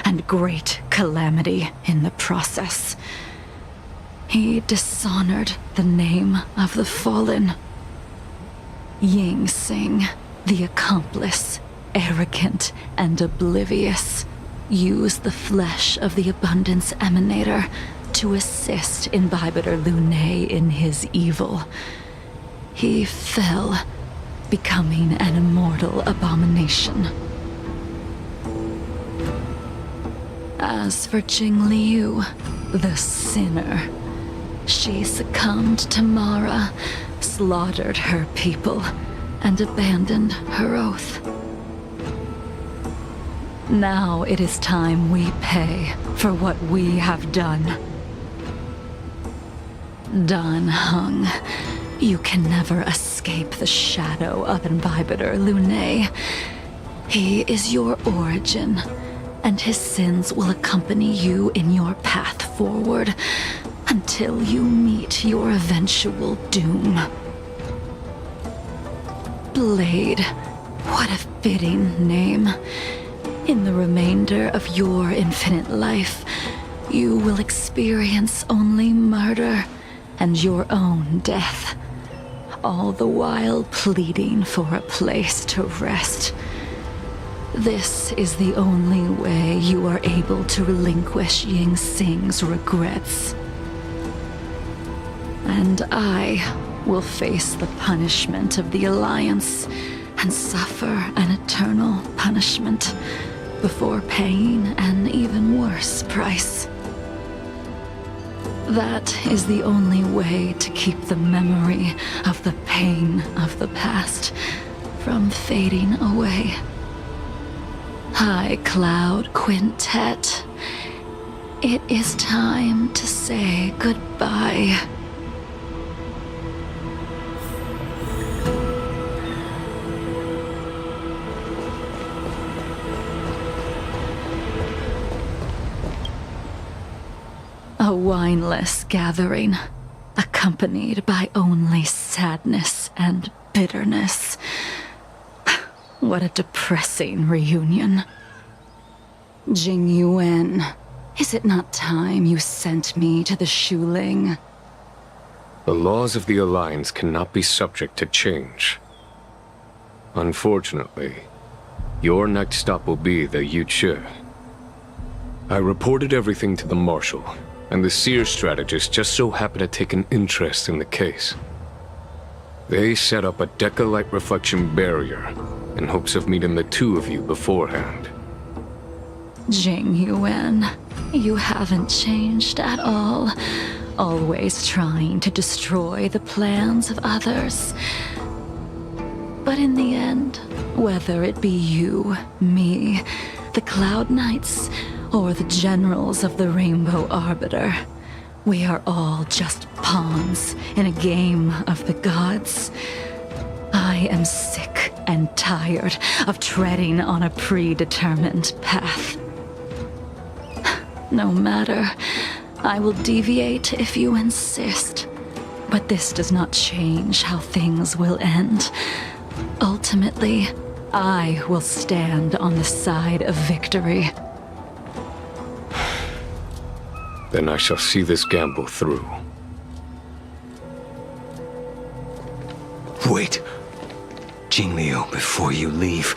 Speaker 1: and great calamity in the process. He dishonored the name of the fallen. Ying Sing, the accomplice, arrogant and oblivious, used the flesh of the Abundance Emanator to assist Imbibitor Lunae in his evil. He fell, becoming an immortal abomination. As for Jingliu, the sinner, she succumbed to Mara, slaughtered her people, and abandoned her oath. Now it is time we pay for what we have done. Dan Heng, you can never escape the shadow of Imbibitor Lunae. He is your origin, and his sins will accompany you in your path forward until you meet your eventual doom. Blade, what a fitting name. In the remainder of your infinite life, you will experience only murder and your own death, all the while pleading for a place to rest. This is the only way you are able to relinquish Ying Sing's regrets. And I will face the punishment of the Alliance and suffer an eternal punishment before paying an even worse price. That is the only way to keep the memory of the pain of the past from fading away. High Cloud Quintet, it is time to say goodbye. A wineless gathering, accompanied by only sadness and bitterness. What a depressing reunion. Jing Yuan, is it not time you sent me to the Shuling?
Speaker 4: The laws of the Alliance cannot be subject to change. Unfortunately, your next stop will be the Yuchi. I reported everything to the Marshal, and the Seer strategist just so happened to take an interest in the case. They set up a Deca-light reflection barrier in hopes of meeting the two of you beforehand.
Speaker 1: Jing Yuan, you haven't changed at all. Always trying to destroy the plans of others. But in the end, whether it be you, me, the Cloud Knights, or the generals of the Rainbow Arbiter, we are all just pawns in a game of the gods. I am sick and tired of treading on a predetermined path. No matter, I will deviate if you insist. But this does not change how things will end. Ultimately, I will stand on the side of victory.
Speaker 4: Then I shall see this gamble through.
Speaker 17: Wait. Jingliu, before you leave,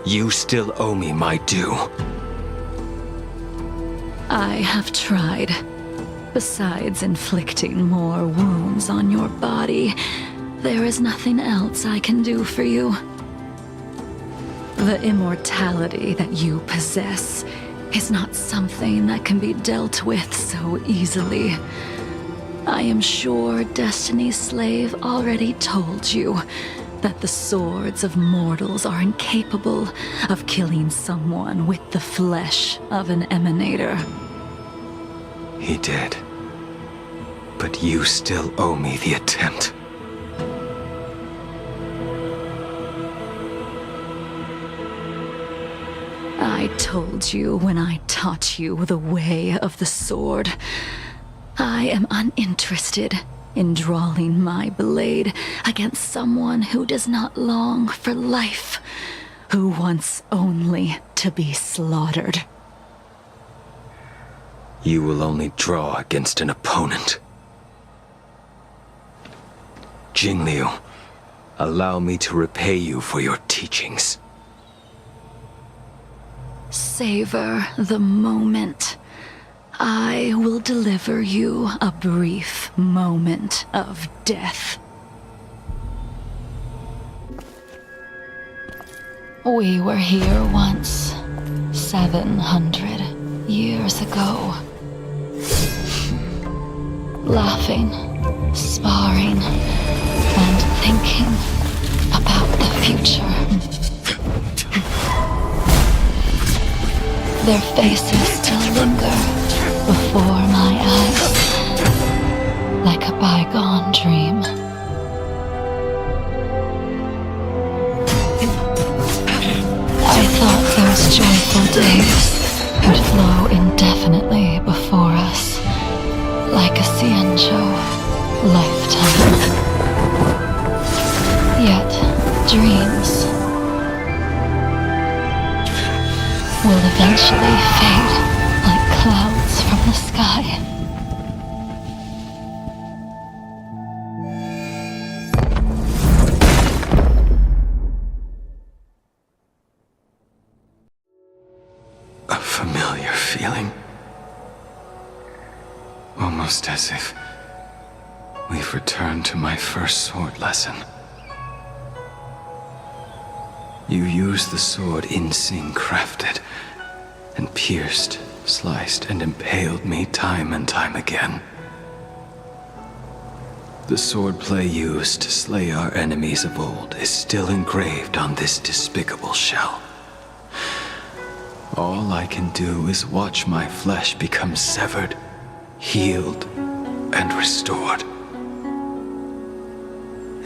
Speaker 17: you still owe me my due.
Speaker 1: I have tried. Besides inflicting more wounds on your body, there is nothing else I can do for you. The immortality that you possess is not something that can be dealt with so easily. I am sure Destiny's Slave already told you that the swords of mortals are incapable of killing someone with the flesh of an emanator.
Speaker 17: He did. But you still owe me the attempt.
Speaker 1: I told you when I taught you the way of the sword. I am uninterested in drawing my blade against someone who does not long for life, who wants only to be slaughtered.
Speaker 17: You will only draw against an opponent. Jingliu, allow me to repay you for your teachings.
Speaker 1: Savor the moment. I will deliver you a brief moment of death. We were here once, 700 years ago. Laughing, sparring, and thinking about the future. Their faces still linger before my eyes, like a bygone dream. I thought those joyful days would flow indefinitely before us, like a Xianzhou lifetime. Yet, dreams will eventually fade like clouds from the sky.
Speaker 17: A familiar feeling. Almost as if we've returned to my first sword lesson. You used the sword Insing crafted, and pierced, sliced, and impaled me time and time again. The swordplay used to slay our enemies of old is still engraved on this despicable shell. All I can do is watch my flesh become severed, healed, and restored.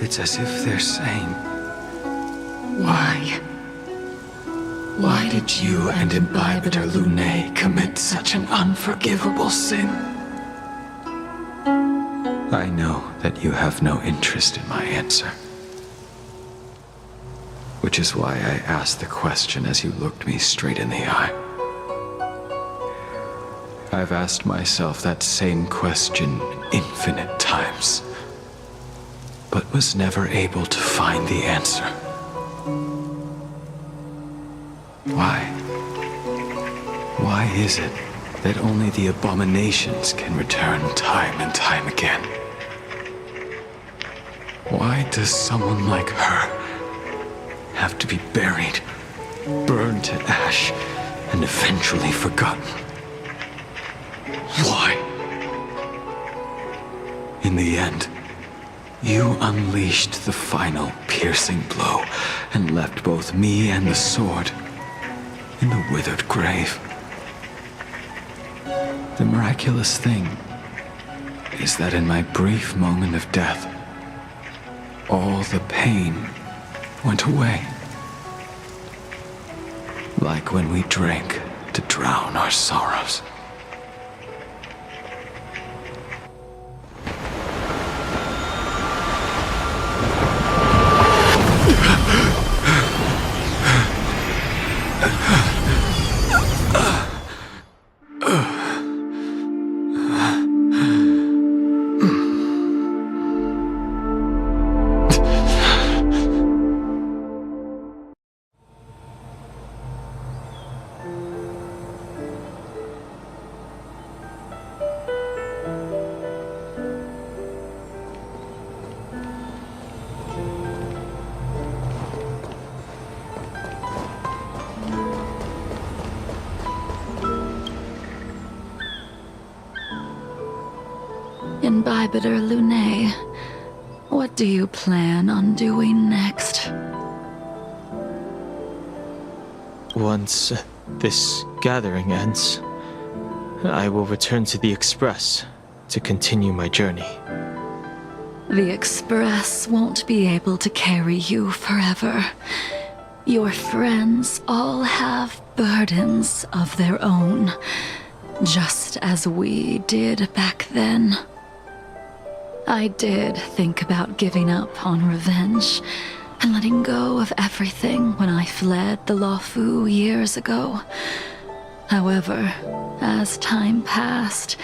Speaker 17: It's as if they're saying, Why? Why did you and Imbibitor Lune commit such an unforgivable sin? I know that you have no interest in my answer. Which is why I asked the question as you looked me straight in the eye. I've asked myself that same question infinite times, but was never able to find the answer. Why? Why is it that only the abominations can return time and time again? Why does someone like her have to be buried, burned to ash, and eventually forgotten? Why? In the end, you unleashed the final piercing blow and left both me and the sword in the withered grave. The miraculous thing is that in my brief moment of death, all the pain went away. Like when we drank to drown our sorrows.
Speaker 1: Imbibitor Lune, what do you plan on doing next?
Speaker 5: Once this gathering ends, I will return to the Express to continue my journey.
Speaker 1: The Express won't be able to carry you forever. Your friends all have burdens of their own, just as we did back then. I did think about giving up on revenge and letting go of everything when I fled the Luofu years ago. However, as time passed,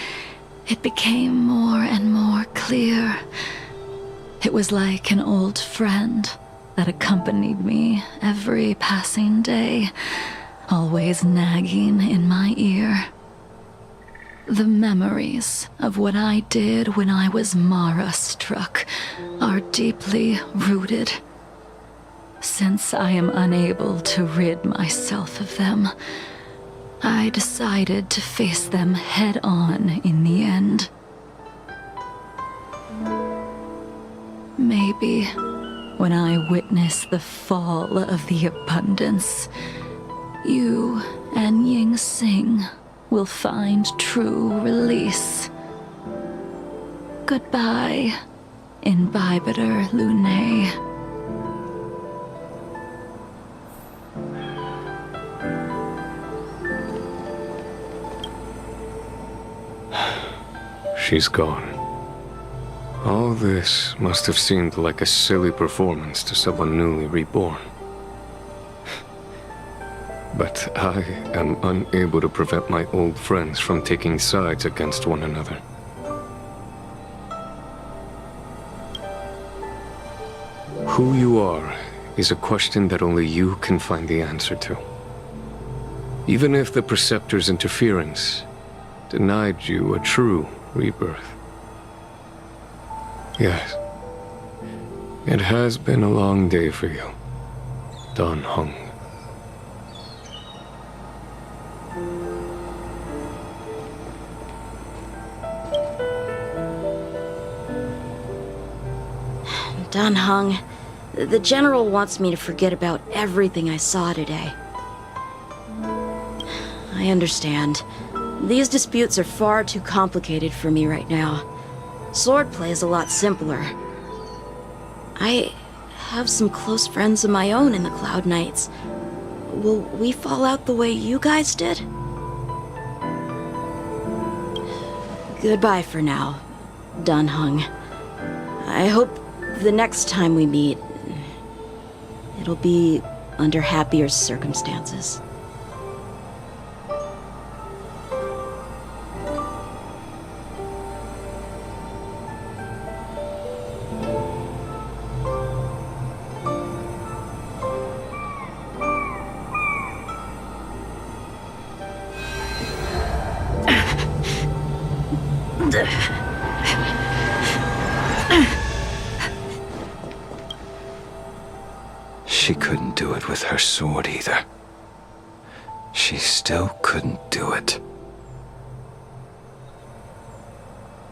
Speaker 1: it became more and more clear. It was like an old friend that accompanied me every passing day, always nagging in my ear. The memories of what I did when I was Mara-struck are deeply rooted. Since I am unable to rid myself of them, I decided to face them head-on in the end. Maybe when I witness the fall of the abundance, you and Ying Sing will find true release. Goodbye, Imbibitor Lune.
Speaker 4: She's gone. All this must have seemed like a silly performance to someone newly reborn. But I am unable to prevent my old friends from taking sides against one another. Who you are is a question that only you can find the answer to. Even if the Preceptor's interference denied you a true rebirth. Yes, it has been a long day for you, Dan Heng.
Speaker 13: Dan Heng, the General wants me to forget about everything I saw today. I understand. These disputes are far too complicated for me right now. Swordplay is a lot simpler. I have some close friends of my own in the Cloud Knights. Will we fall out the way you guys did? Goodbye for now, Dan Heng. I hope the next time we meet, it'll be under happier circumstances.
Speaker 17: She couldn't do it with her sword either. She still couldn't do it.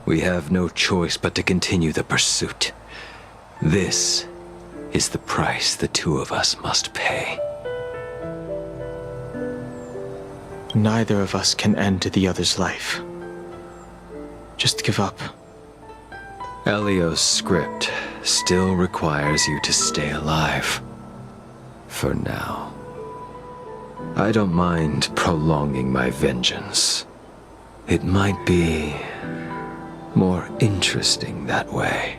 Speaker 17: We have no choice but to continue the pursuit. This is the price the two of us must pay.
Speaker 5: Neither of us can end the other's life. Just give up.
Speaker 17: Elio's script still requires you to stay alive. For now. I don't mind prolonging my vengeance. It might be more interesting that way.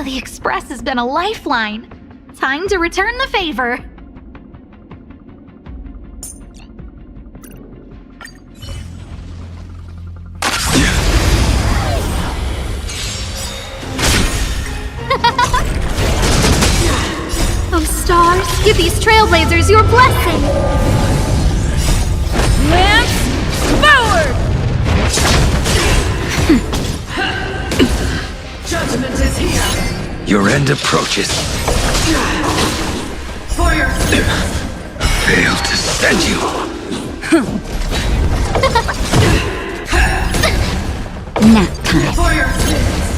Speaker 18: The Express has been a lifeline. Time to return the favor.
Speaker 16: Oh, stars, give these trailblazers your blessing!
Speaker 11: Lance forward! Judgment is here!
Speaker 3: Your end approaches.
Speaker 11: For your
Speaker 3: Failed to send you.
Speaker 18: Nap time.
Speaker 11: For your sins!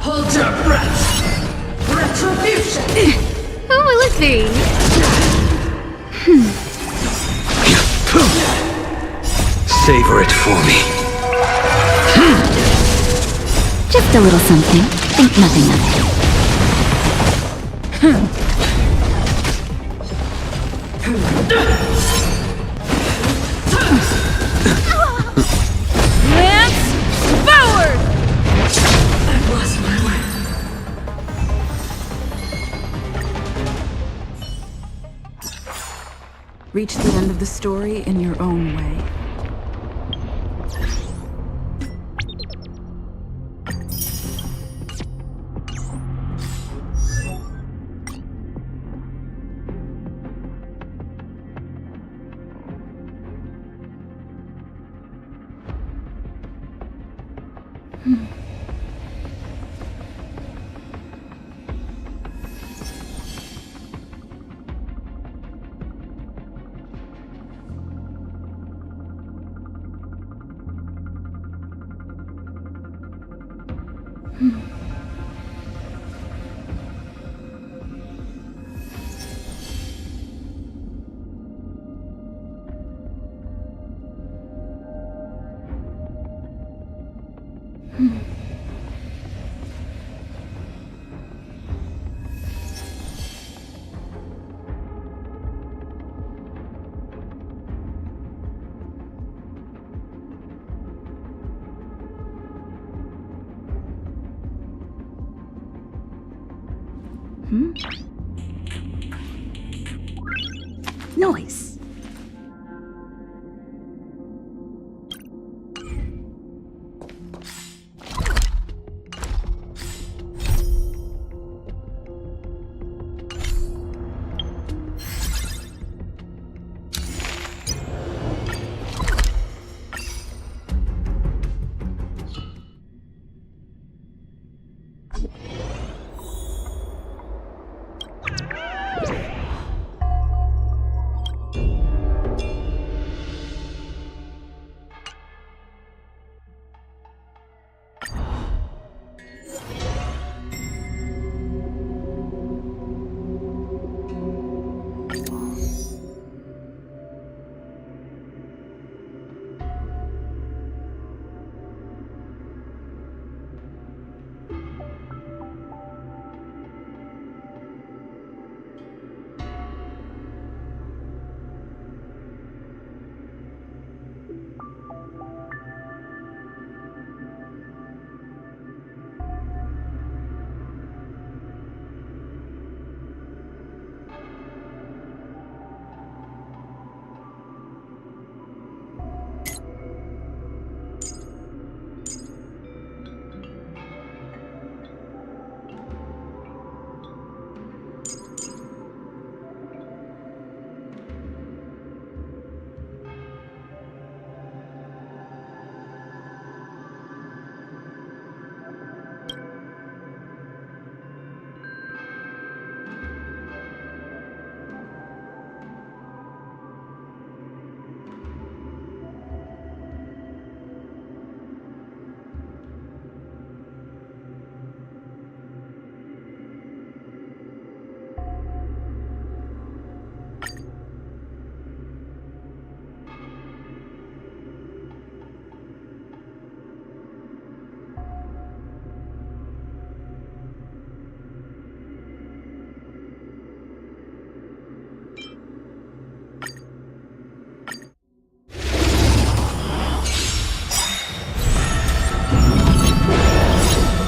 Speaker 11: Hold your breath! Retribution!
Speaker 16: Who will it be?
Speaker 3: Savor it for me.
Speaker 18: Just a little something. Think nothing of it.
Speaker 11: Lance forward! I've lost my way.
Speaker 12: Reach the end of the story in your own way.
Speaker 18: Noise.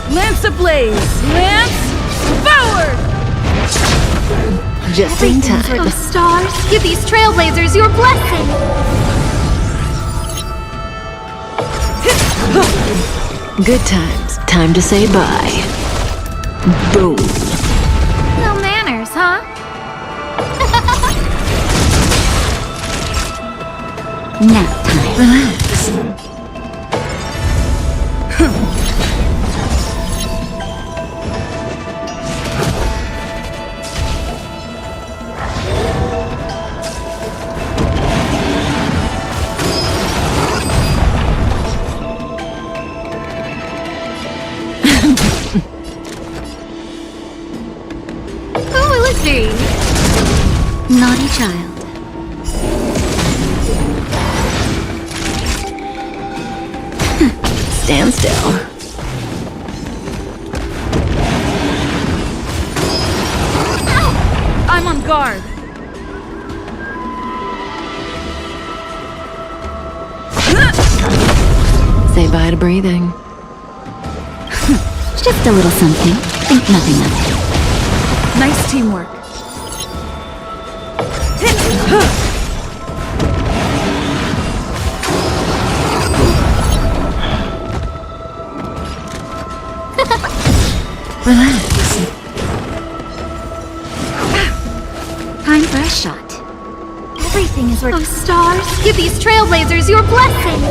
Speaker 12: Lance ablaze! Lance forward!
Speaker 6: Just in time.
Speaker 16: Oh, stars, give these trailblazers your blessing!
Speaker 6: Good times. Time to say bye. Boom.
Speaker 16: No manners, huh?
Speaker 18: Nap time.
Speaker 6: Relax.
Speaker 18: Naughty child.
Speaker 6: Stand still.
Speaker 12: I'm on guard.
Speaker 6: Say bye to breathing.
Speaker 18: Just a little something. Think nothing of it.
Speaker 12: Nice teamwork.
Speaker 6: Relax.
Speaker 18: Time for a shot.
Speaker 16: Everything is working. Oh, stars, give these trailblazers your blessing!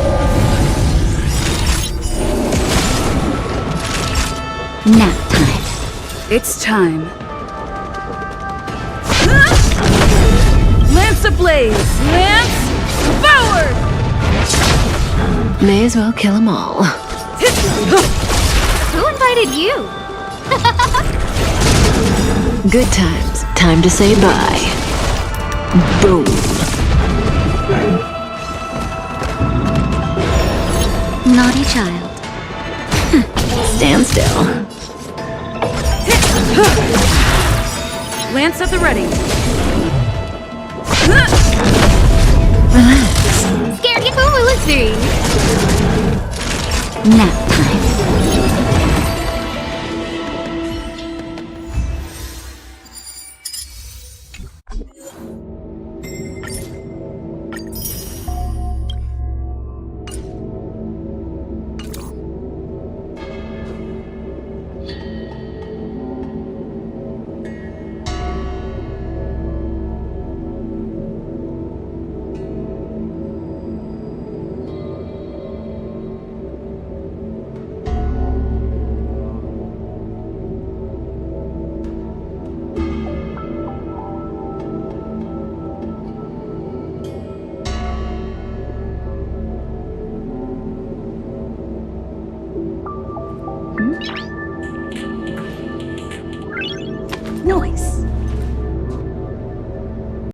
Speaker 18: Nap time.
Speaker 12: It's time. Lance ablaze! Lance forward!
Speaker 6: May as well kill them all.
Speaker 18: Who invited you?
Speaker 6: Good times. Time to say bye. Boom.
Speaker 18: Naughty child.
Speaker 6: Stand still.
Speaker 12: Lance at the ready.
Speaker 18: Scared you for Lucy. Nap time.